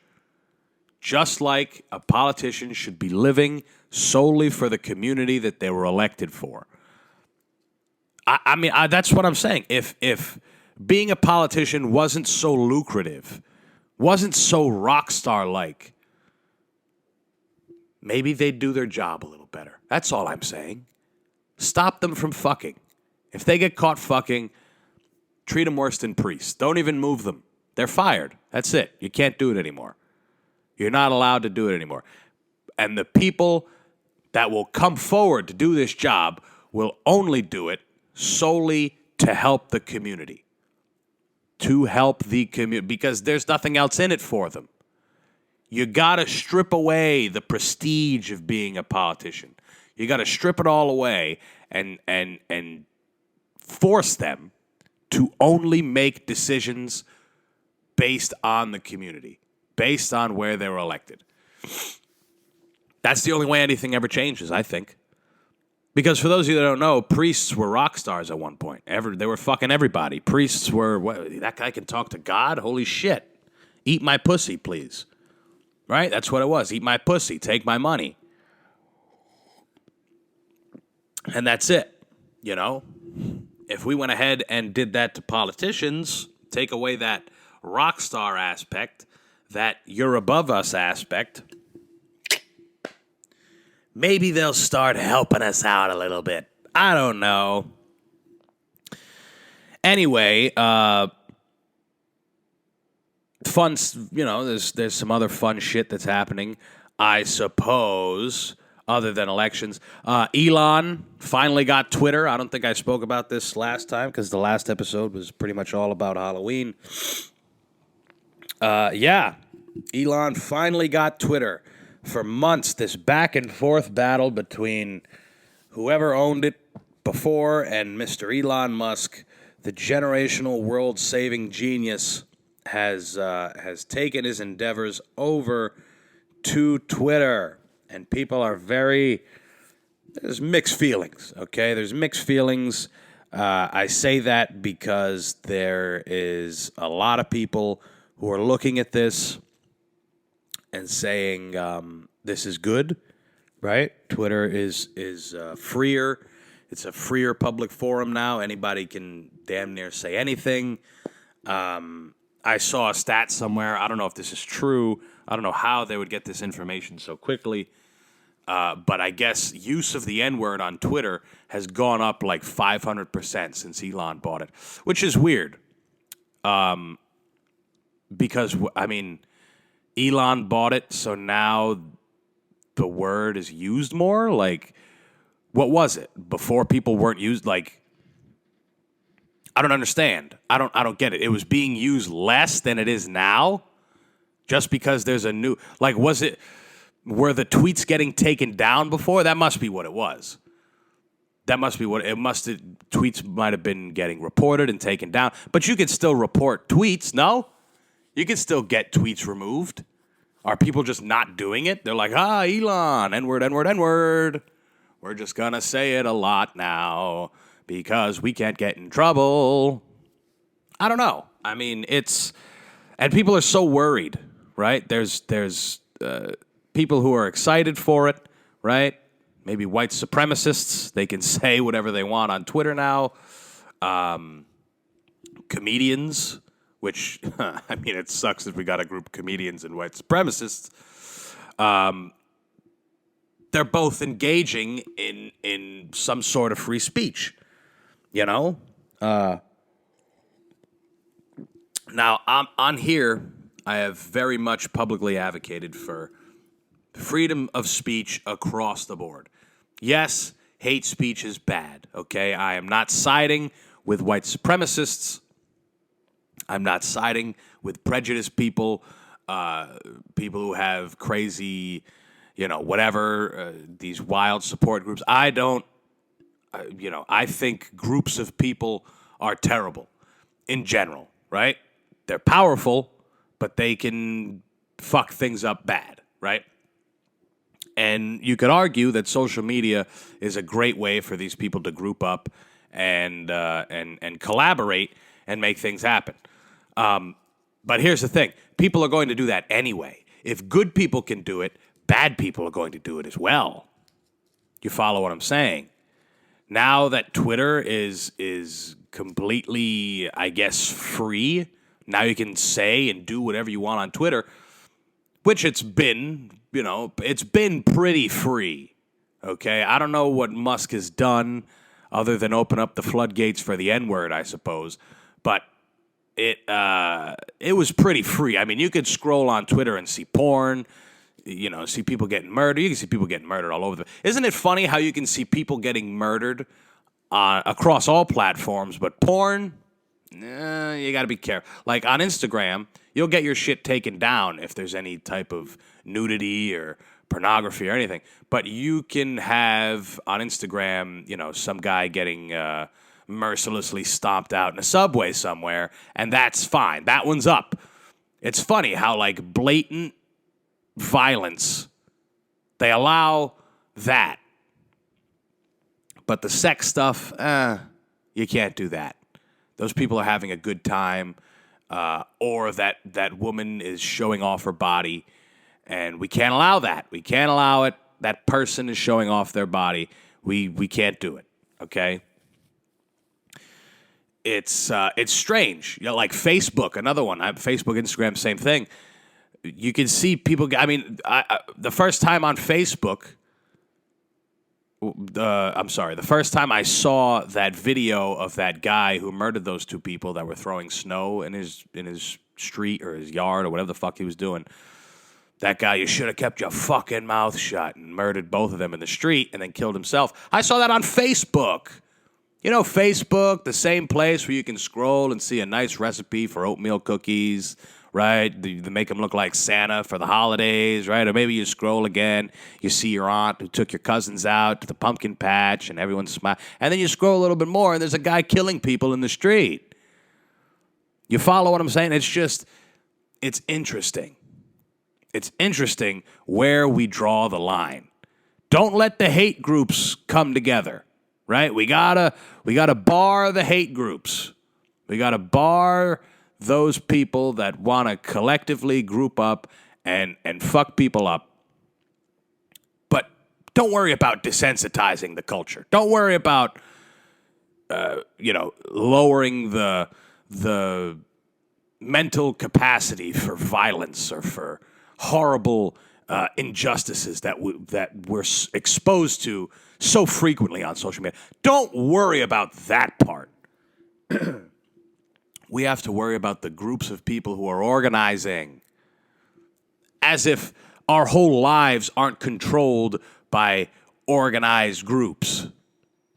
just like a politician should be living solely for the community that they were elected for. That's what I'm saying. If being a politician wasn't so lucrative, wasn't so rock star-like, maybe they'd do their job a little better. That's all I'm saying. Stop them from fucking. If they get caught fucking, treat them worse than priests. Don't even move them. They're fired. That's it. You can't do it anymore. You're not allowed to do it anymore. And the people that will come forward to do this job will only do it solely to help the community. To help the community. Because there's nothing else in it for them. You got to strip away the prestige of being a politician. You got to strip it all away and force them to only make decisions based on the community, based on where they were elected. That's the only way anything ever changes, I think. Because for those of you that don't know, priests were rock stars at one point. They were fucking everybody. Priests were, that guy can talk to God? Holy shit. Eat my pussy, please. Right? That's what it was. Eat my pussy. Take my money. And that's it. You know? If we went ahead and did that to politicians, take away that rock star aspect, that you're above us aspect, maybe they'll start helping us out a little bit. I don't know. Anyway, fun, you know, there's some other fun shit that's happening, I suppose, other than elections. Elon finally got Twitter. I don't think I spoke about this last time because the last episode was pretty much all about Halloween. Yeah, Elon finally got Twitter. For months, this back and forth battle between whoever owned it before and Mr. Elon Musk, the generational world-saving genius, has taken his endeavors over to Twitter. And people are there's mixed feelings, okay? There's mixed feelings. I say that because there is a lot of people who are looking at this and saying this is good, right? Twitter is freer. It's a freer public forum now. Anybody can damn near say anything. I saw a stat somewhere. I don't know if this is true. I don't know how they would get this information so quickly. But I guess use of the N-word on Twitter has gone up like 500% since Elon bought it, which is weird. Because, I mean, Elon bought it, so now the word is used more? Like, what was it? Before people weren't used, like, I don't understand. I don't get it. It was being used less than it is now? Just because there's a new, like, were the tweets getting taken down before? That must be what it was. Tweets might have been getting reported and taken down, but you could still report tweets, no? You can still get tweets removed. Are people just not doing it? They're like, Elon, N-word, N-word, N-word. We're just going to say it a lot now because we can't get in trouble. I don't know. I mean, and people are so worried, right? There's people who are excited for it, right? Maybe white supremacists. They can say whatever they want on Twitter now. Comedians, which, I mean, it sucks if we got a group of comedians and white supremacists. They're both engaging in some sort of free speech, you know? Now, on here, I have very much publicly advocated for freedom of speech across the board. Yes, hate speech is bad, okay? I am not siding with white supremacists. I'm not siding with prejudiced people, people who have crazy, whatever, these wild support groups. I think groups of people are terrible in general, right? They're powerful, but they can fuck things up bad, right? And you could argue that social media is a great way for these people to group up and collaborate and make things happen. But here's the thing. People are going to do that anyway. If good people can do it, bad people are going to do it as well. You follow what I'm saying? Now that Twitter is completely, I guess, free, now you can say and do whatever you want on Twitter. which it's been, it's been pretty free. Okay, I don't know what Musk has done other than open up the floodgates for the N-word, I suppose. But it was pretty free. I mean, you could scroll on Twitter and see porn, see people getting murdered. You can see people getting murdered all over. Isn't it funny how you can see people getting murdered across all platforms, but porn, you got to be careful. Like on Instagram, you'll get your shit taken down if there's any type of nudity or pornography or anything. But you can have on Instagram, some guy getting mercilessly stomped out in a subway somewhere, and that's fine. That one's up. It's funny how, like, blatant violence, they allow that. But the sex stuff, you can't do that. Those people are having a good time, or that woman is showing off her body, and we can't allow that. We can't allow it. That person is showing off their body. We can't do it, okay? It's strange. Like Facebook, another one. Facebook, Instagram, same thing. You can see people. The first time on Facebook, the first time I saw that video of that guy who murdered those two people that were throwing snow in his street or his yard or whatever the fuck he was doing. That guy, you should have kept your fucking mouth shut, and murdered both of them in the street and then killed himself. I saw that on Facebook. Facebook, the same place where you can scroll and see a nice recipe for oatmeal cookies, right? They make them look like Santa for the holidays, right? Or maybe you scroll again, you see your aunt who took your cousins out to the pumpkin patch and everyone's smiling. And then you scroll a little bit more and there's a guy killing people in the street. You follow what I'm saying? It's interesting. It's interesting where we draw the line. Don't let the hate groups come together. Right? We gotta bar the hate groups. We gotta bar those people that want to collectively group up and fuck people up. But don't worry about desensitizing the culture. Don't worry about lowering the mental capacity for violence or for horrible injustices that we're exposed to so frequently on social media. Don't worry about that part. We have to worry about the groups of people who are organizing, as if our whole lives aren't controlled by organized groups.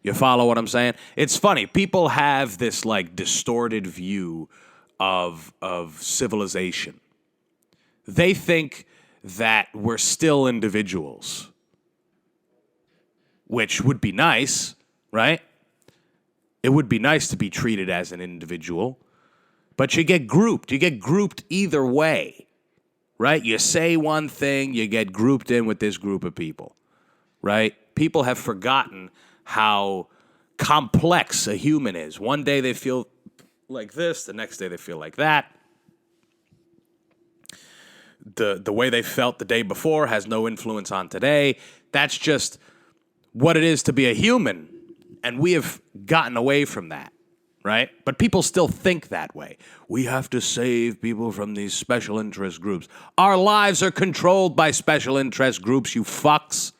You follow what I'm saying? It's funny. People have this like distorted view of civilization. They think that we're still individuals, which would be nice, right? It would be nice to be treated as an individual, but you get grouped. You get grouped either way, right? You say one thing, you get grouped in with this group of people, right? People have forgotten how complex a human is. One day they feel like this, the next day they feel like that. The way they felt the day before has no influence on today. That's just what it is to be a human. And we have gotten away from that, right? But people still think that way. We have to save people from these special interest groups. Our lives are controlled by special interest groups, you fucks.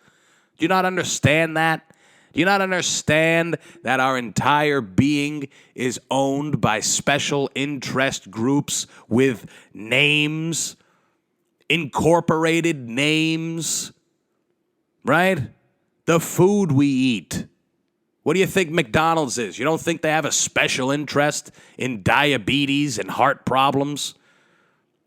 Do you not understand that? Do you not understand that our entire being is owned by special interest groups with names? Incorporated names, right? The food we eat. What do you think McDonald's is? You don't think they have a special interest in diabetes and heart problems?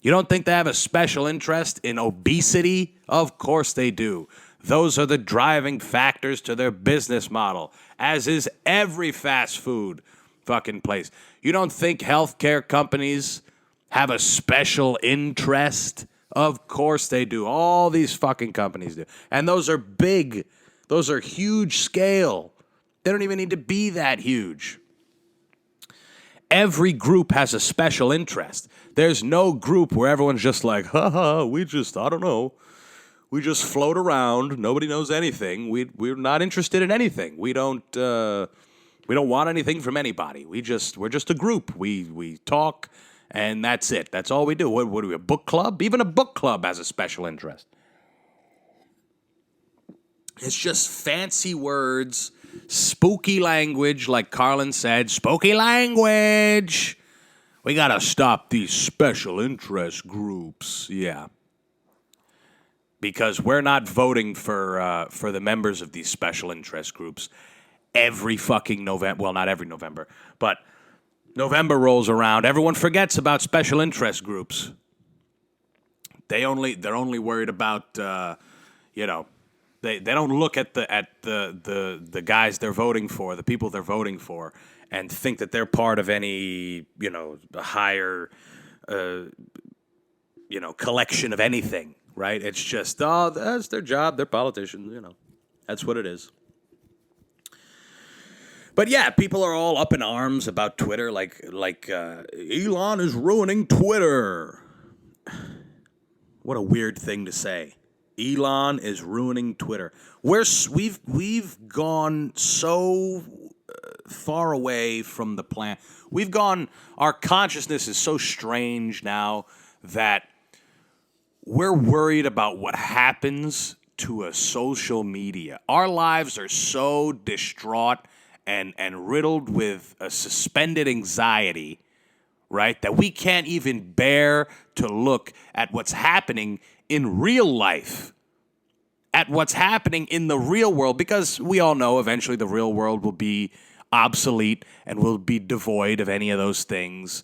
You don't think they have a special interest in obesity? Of course they do. Those are the driving factors to their business model, as is every fast food fucking place. You don't think healthcare companies have a special interest? Of course they do. All these fucking companies do. And those are big. Those are huge scale. They don't even need to be that huge. Every group has a special interest. There's no group where everyone's just like, I don't know. We just float around. Nobody knows anything. We're not interested in anything. We don't want anything from anybody. We're just a group. We talk And that's it. That's all we do. What do we, a book club? Even a book club has a special interest. It's just fancy words, spooky language, like Carlin said, spooky language. We got to stop these special interest groups. Yeah. Because we're not voting for the members of these special interest groups every fucking November. Well, not every November, but November rolls around. Everyone forgets about special interest groups. They're only worried about They don't look at the guys they're voting for, the people they're voting for, and think that they're part of any higher collection of anything, right? It's just that's their job, they're politicians, that's what it is. But yeah, people are all up in arms about Twitter, like Elon is ruining Twitter. What a weird thing to say. Elon is ruining Twitter. We've gone so far away from the plan. Our consciousness is so strange now that we're worried about what happens to a social media. Our lives are so distraught and riddled with a suspended anxiety, right, that we can't even bear to look at what's happening in real life, at what's happening in the real world, because we all know eventually the real world will be obsolete and will be devoid of any of those things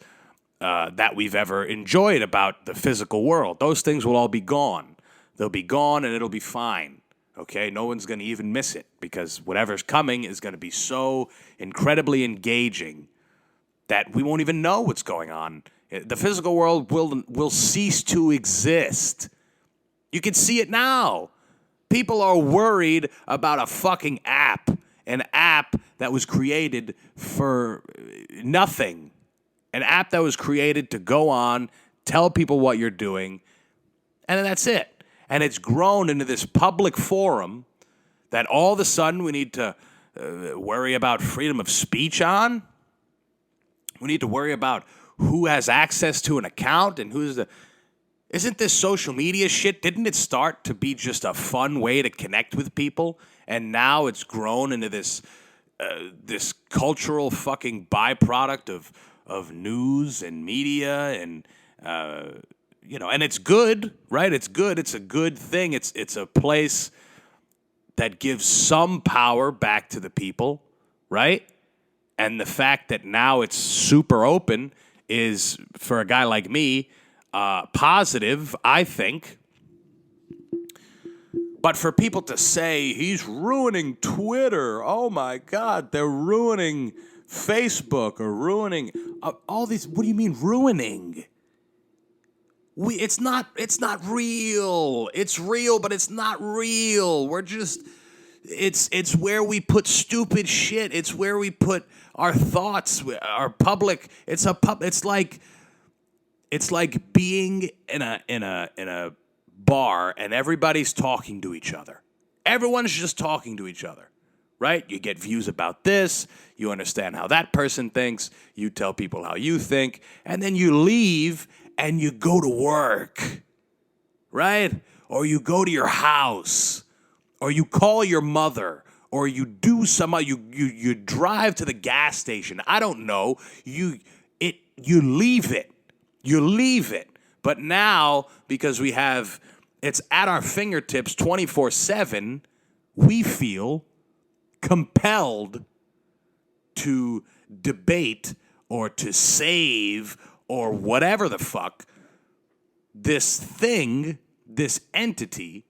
that we've ever enjoyed about the physical world. Those things will all be gone. They'll be gone and it'll be fine. Okay, no one's going to even miss it because whatever's coming is going to be so incredibly engaging that we won't even know what's going on. The physical world will cease to exist. You can see it now. People are worried about a fucking app, an app that was created for nothing, an app that was created to go on, tell people what you're doing, and then that's it. And it's grown into this public forum that all of a sudden we need to worry about freedom of speech on. We need to worry about who has access to an account and who's the... Isn't this social media shit, didn't it start to be just a fun way to connect with people? And now it's grown into this cultural fucking byproduct of news and media and... and it's good, right? It's good. It's a good thing. It's a place that gives some power back to the people, right? And the fact that now it's super open is, for a guy like me, positive, I think. But for people to say he's ruining Twitter, oh my God, they're ruining Facebook or ruining all these. What do you mean ruining? It's not real. It's real, but it's not real. We're just, it's where we put stupid shit. It's where we put our thoughts, our public. It's like being in a bar and everybody's talking to each other. Everyone's just talking to each other, right? You get views about this. You understand how that person thinks. You tell people how you think, and then you leave. And you go to work, right? Or you go to your house, or you call your mother, or you do you drive to the gas station. I don't know. You leave it. You leave it. But now, because it's at our fingertips 24/7, we feel compelled to debate or to save or whatever the fuck, this thing, this entity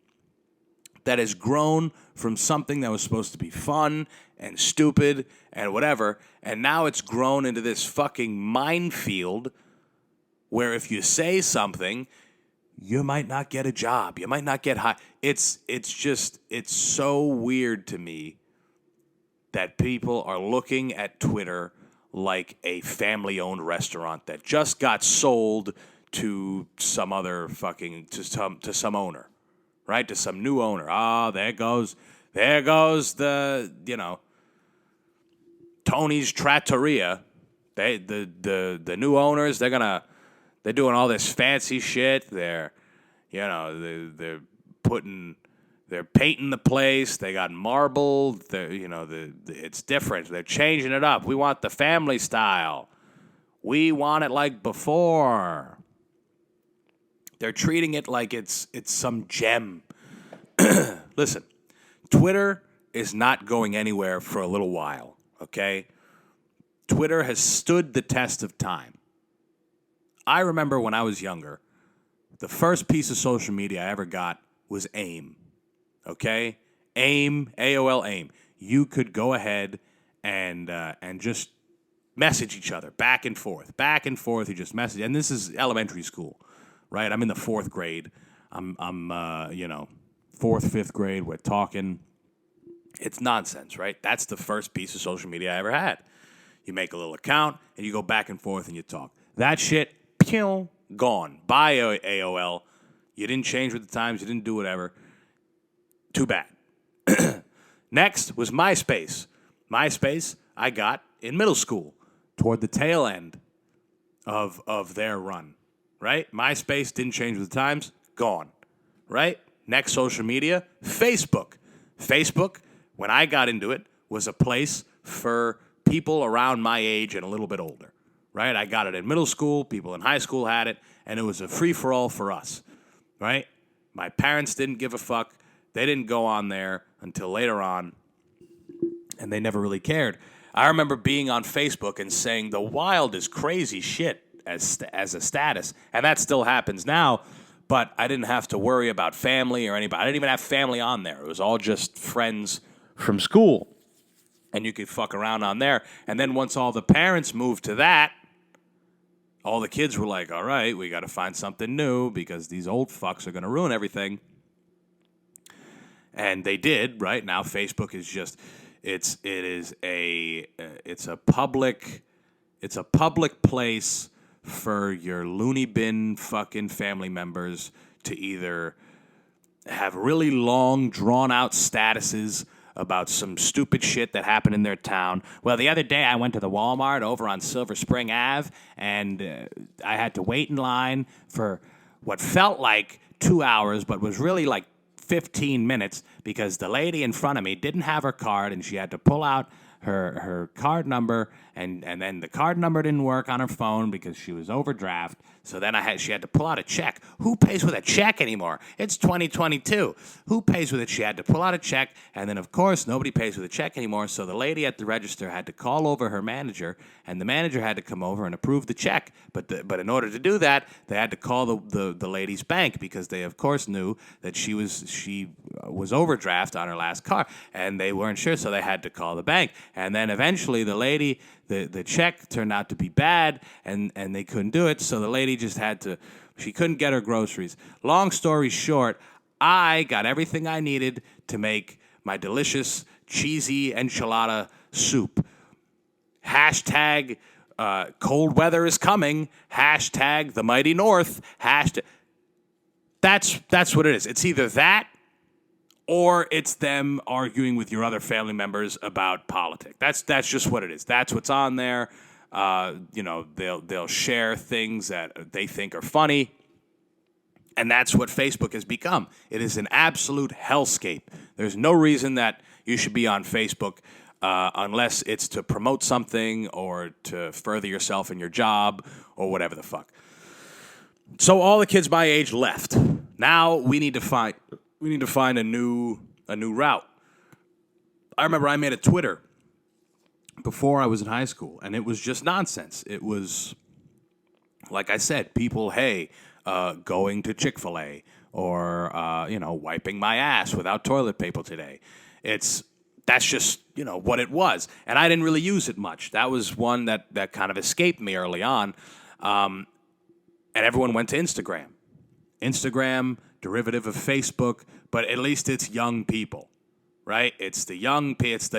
that has grown from something that was supposed to be fun and stupid and whatever, and now it's grown into this fucking minefield where if you say something, you might not get a job, you might not get hired. It's so weird to me that people are looking at Twitter like a family-owned restaurant that just got sold to some other to some owner, right? To some new owner. There goes the Tony's Trattoria. The new owners, they're gonna They're doing all this fancy shit. They're painting the place. They got marble. It's different. They're changing it up. We want the family style. We want it like before. They're treating it like it's some gem. Listen, Twitter is not going anywhere for a little while, okay? Twitter has stood the test of time. I remember when I was younger, the first piece of social media I ever got was AIM, okay? AIM, AOL AIM. You could go ahead and just message each other back and forth. You just message. And this is elementary school, right? I'm in the fourth grade. I'm fourth, fifth grade. We're talking. It's nonsense, right? That's the first piece of social media I ever had. You make a little account, and you go back and forth, and you talk. That shit, pew, gone. Bye, AOL. You didn't change with the times. You didn't do whatever. Too bad. Next was MySpace. MySpace I got in middle school, toward the tail end of their run, right? MySpace didn't change with the times. Gone, right? Next social media, Facebook. Facebook, when I got into it, was a place for people around my age and a little bit older, right? I got it in middle school. People in high school had it, and it was a free-for-all for us, right? My parents didn't give a fuck. They didn't go on there until later on, and they never really cared. I remember being on Facebook and saying the wildest, crazy shit as a status, and that still happens now, but I didn't have to worry about family or anybody. I didn't even have family on there. It was all just friends from school, and you could fuck around on there. And then once all the parents moved to that, all the kids were like, all right, we got to find something new because these old fucks are going to ruin everything. And they did, right? Now Facebook is just... It's a public place for your loony bin fucking family members to either have really long, drawn-out statuses about some stupid shit that happened in their town. Well, the other day I went to the Walmart over on Silver Spring Ave, and I had to wait in line for what felt like 2 hours, but was really like 15 minutes because the lady in front of me didn't have her card, and she had to pull out her card number, and then the card number didn't work on her phone because she was overdraft. So then she had to pull out a check. Who pays with a check anymore? It's 2022. Who pays with it? She had to pull out a check, and then, of course, nobody pays with a check anymore, so the lady at the register had to call over her manager, and the manager had to come over and approve the check. But in order to do that, they had to call the lady's bank because they, of course, knew that she was overdraft on her last car, and they weren't sure, so they had to call the bank. And then eventually the lady, the check turned out to be bad, and they couldn't do it, so the lady just she couldn't get her groceries. Long story short, I got everything I needed to make my delicious, cheesy enchilada soup. Hashtag cold weather is coming. Hashtag the mighty north. Hashtag. That's what it is. It's either that or it's them arguing with your other family members about politics. That's just what it is. That's what's on there. They'll share things that they think are funny, and that's what Facebook has become. It is an absolute hellscape. There's no reason that you should be on Facebook unless it's to promote something or to further yourself in your job or whatever the fuck. So all the kids my age left. Now we need to find a new route. I remember I made a Twitter before I was in high school, and it was just nonsense. It was, like I said, people, going to Chick-fil-A or, wiping my ass without toilet paper today. That's just, what it was. And I didn't really use it much. That was one that kind of escaped me early on. And everyone went to Instagram. Instagram, derivative of Facebook, but at least it's young people, right? It's the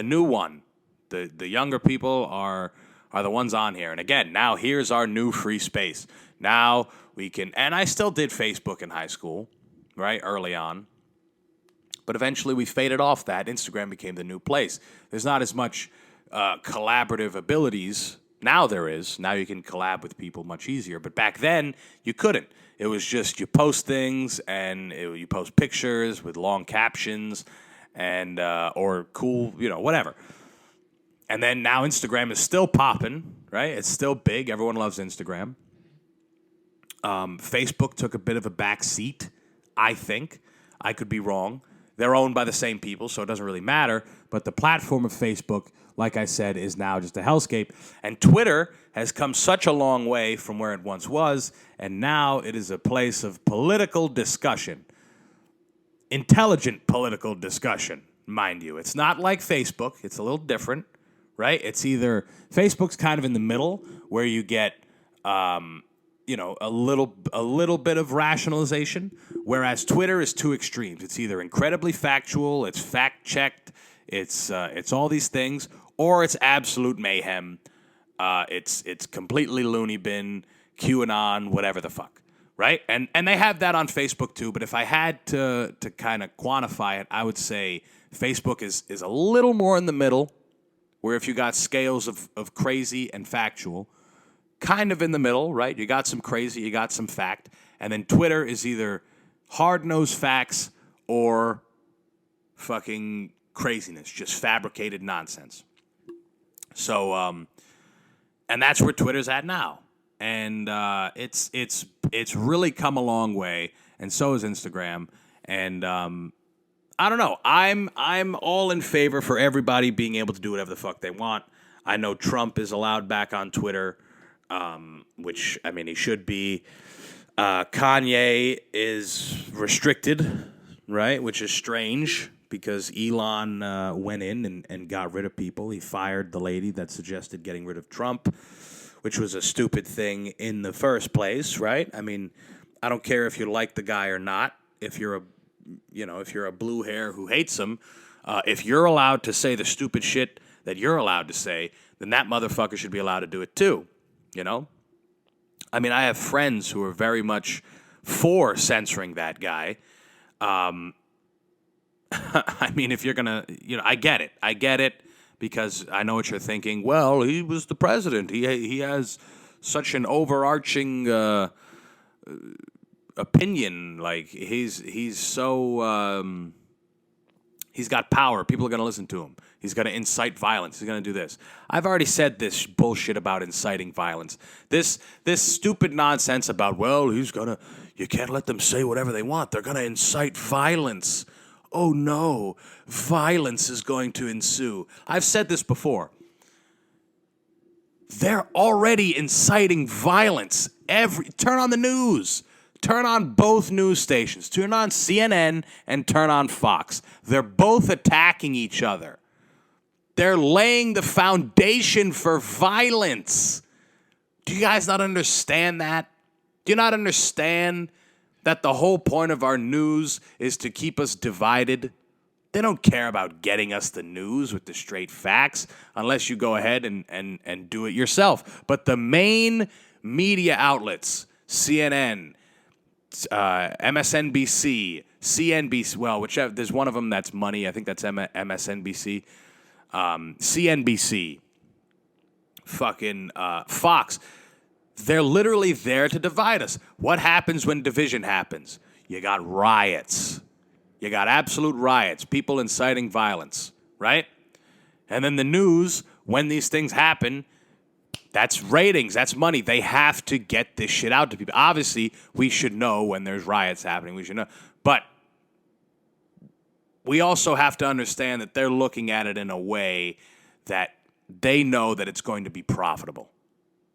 new one. The younger people are the ones on here. And again, now here's our new free space. Now we can, and I still did Facebook in high school, right, early on. But eventually we faded off that. Instagram became the new place. There's not as much collaborative abilities Now there is. Now you can collab with people much easier. But back then, you couldn't. It was just you post things and you post pictures with long captions and or cool, whatever. And then now Instagram is still popping, right? It's still big. Everyone loves Instagram. Facebook took a bit of a back seat, I think. I could be wrong. They're owned by the same people, so it doesn't really matter. But the platform of Facebook, like I said, is now just a hellscape. And Twitter has come such a long way from where it once was, and now it is a place of political discussion. Intelligent political discussion, mind you. It's not like Facebook. It's a little different, right? It's either Facebook's kind of in the middle, where you get a little bit of rationalization, whereas Twitter is two extremes. It's either incredibly factual, it's fact-checked, it's all these things, or it's absolute mayhem. It's completely loony bin, QAnon, whatever the fuck, right? And they have that on Facebook too, but if I had to kind of quantify it, I would say Facebook is a little more in the middle, where if you got scales of crazy and factual, kind of in the middle, right? You got some crazy, you got some fact. And then Twitter is either hard-nosed facts or fucking craziness, just fabricated nonsense. So, and that's where Twitter's at now. And it's really come a long way, and so is Instagram. And I don't know. I'm all in favor for everybody being able to do whatever the fuck they want. I know Trump is allowed back on Twitter. Which, I mean, he should be. Kanye is restricted, right? Which is strange because Elon went in and got rid of people. He fired the lady that suggested getting rid of Trump, which was a stupid thing in the first place, right? I mean, I don't care if you like the guy or not. If you're a blue hair who hates him, if you're allowed to say the stupid shit that you're allowed to say, then that motherfucker should be allowed to do it too. I mean, I have friends who are very much for censoring that guy. I mean, if you're going to, I get it because I know what you're thinking. Well, he was the president. He has such an overarching opinion. Like he's so he's got power. People are going to listen to him. He's going to incite violence. He's going to do this. I've already said this bullshit about inciting violence. This stupid nonsense about, well, you can't let them say whatever they want. They're going to incite violence. Oh, no. Violence is going to ensue. I've said this before. They're already inciting violence. Turn on the news. Turn on both news stations. Turn on CNN and turn on Fox. They're both attacking each other. They're laying the foundation for violence. Do you guys not understand that? Do you not understand that the whole point of our news is to keep us divided? They don't care about getting us the news with the straight facts unless you go ahead and do it yourself. But the main media outlets, CNN, MSNBC, CNBC, well, whichever, there's one of them that's money. I think that's MSNBC. CNBC, fucking Fox. They're literally there to divide us. What happens when division happens? You got riots. You got absolute riots. People inciting violence, right? And then the news, when these things happen, that's ratings. That's money. They have to get this shit out to people. Obviously, we should know when there's riots happening. We should know. But we also have to understand that they're looking at it in a way that they know that it's going to be profitable.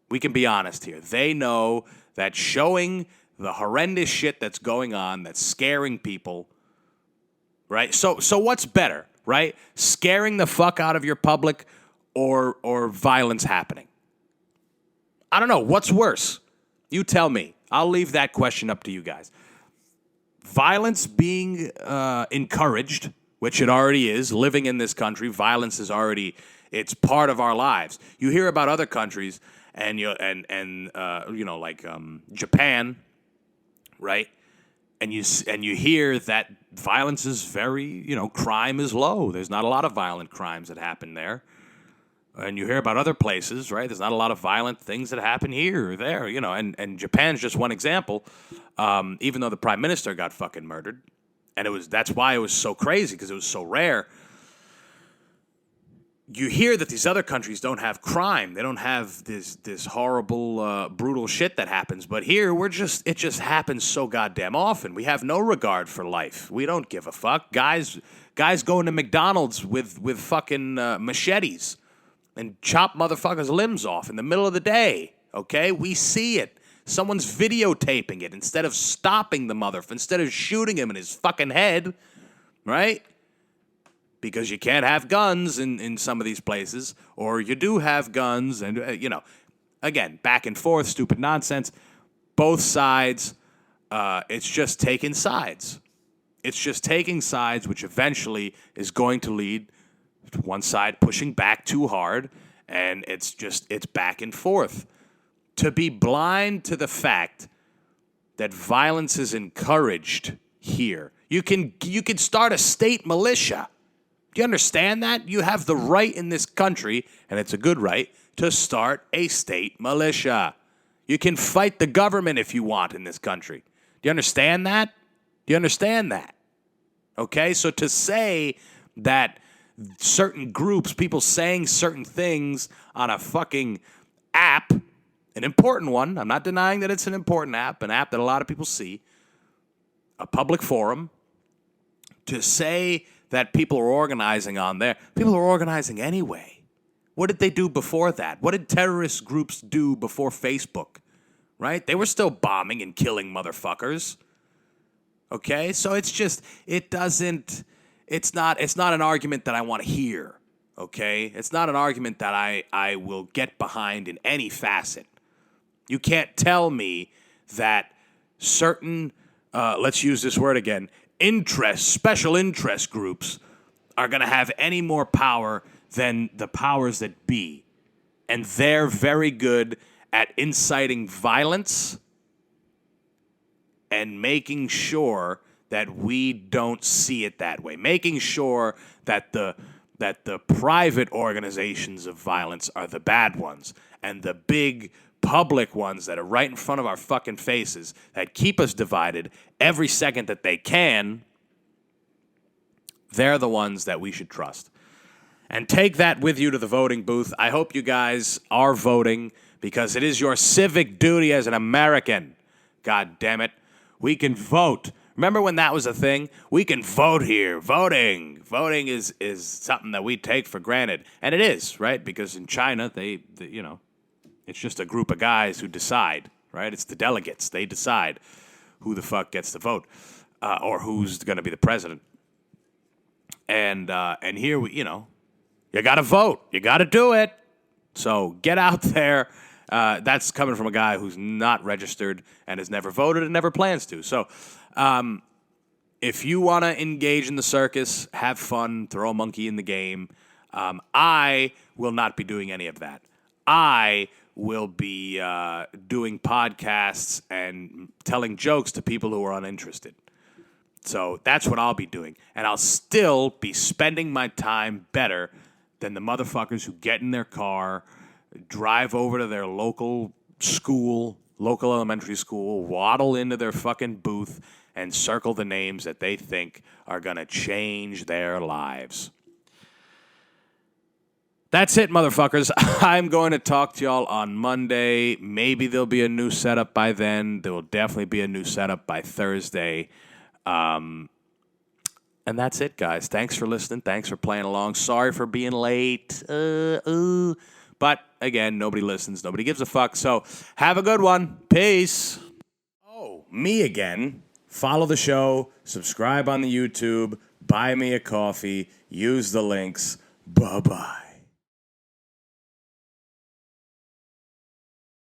We can be honest here. They know that showing the horrendous shit that's going on, that's scaring people, right? So what's better, right? Scaring the fuck out of your public or violence happening? I don't know. What's worse? You tell me. I'll leave that question up to you guys. Violence being encouraged, which it already is, living in this country, violence is already, it's part of our lives. You hear about other countries and like Japan, right? And you hear that violence is very, crime is low. There's not a lot of violent crimes that happen there. and you hear about other places, right? There's not a lot of violent things that happen here or there, and Japan's just one example. Even though the prime minister got fucking murdered, and that's why it was so crazy, because it was so rare. You hear that these other countries don't have crime. They don't have this horrible, brutal shit that happens. But here, it just happens so goddamn often. We have no regard for life. We don't give a fuck. Guys going to McDonald's with fucking machetes and chop motherfuckers' limbs off in the middle of the day. Okay? We see it. Someone's videotaping it instead of stopping the motherfucker, instead of shooting him in his fucking head, right? Because you can't have guns in some of these places, or you do have guns, and, again, back and forth, stupid nonsense. Both sides, it's just taking sides. It's just taking sides, which eventually is going to lead to one side pushing back too hard, and it's back and forth. To be blind to the fact that violence is encouraged here. You can start a state militia. Do you understand that? You have the right in this country, and it's a good right, to start a state militia. You can fight the government if you want in this country. Do you understand that? Do you understand that? Okay, so to say that certain groups, people saying certain things on a fucking app, an important one, I'm not denying that it's an important app, an app that a lot of people see, a public forum, to say that people are organizing on there. People are organizing anyway. What did they do before that? What did terrorist groups do before Facebook? Right? They were still bombing and killing motherfuckers. Okay? So it's not an argument that I want to hear. Okay? It's not an argument that I will get behind in any facet. You can't tell me that certain, let's use this word again, special interest groups are going to have any more power than the powers that be. And they're very good at inciting violence and making sure that we don't see it that way. Making sure that the private organizations of violence are the bad ones, and the big public ones that are right in front of our fucking faces that keep us divided every second that they can, they're the ones that we should trust. And take that with you to the voting booth. I hope you guys are voting, because it is your civic duty as an American. God damn it. We can vote. Remember when that was a thing? We can vote here. Voting is something that we take for granted. And it is, right? Because in China, they it's just a group of guys who decide, right? It's the delegates. They decide who the fuck gets to vote, or who's going to be the president. And here you got to vote. You got to do it. So get out there. That's coming from a guy who's not registered and has never voted and never plans to. So if you want to engage in the circus, have fun, throw a monkey in the game, I will not be doing any of that. I will be doing podcasts and telling jokes to people who are uninterested. So that's what I'll be doing. And I'll still be spending my time better than the motherfuckers who get in their car, drive over to their local elementary school, waddle into their fucking booth, and circle the names that they think are going to change their lives. That's it, motherfuckers. I'm going to talk to y'all on Monday. Maybe there'll be a new setup by then. There will definitely be a new setup by Thursday. And that's it, guys. Thanks for listening. Thanks for playing along. Sorry for being late. But, again, nobody listens. Nobody gives a fuck. So, have a good one. Peace. Oh, me again. Follow the show. Subscribe on the YouTube. Buy me a coffee. Use the links. Bye-bye.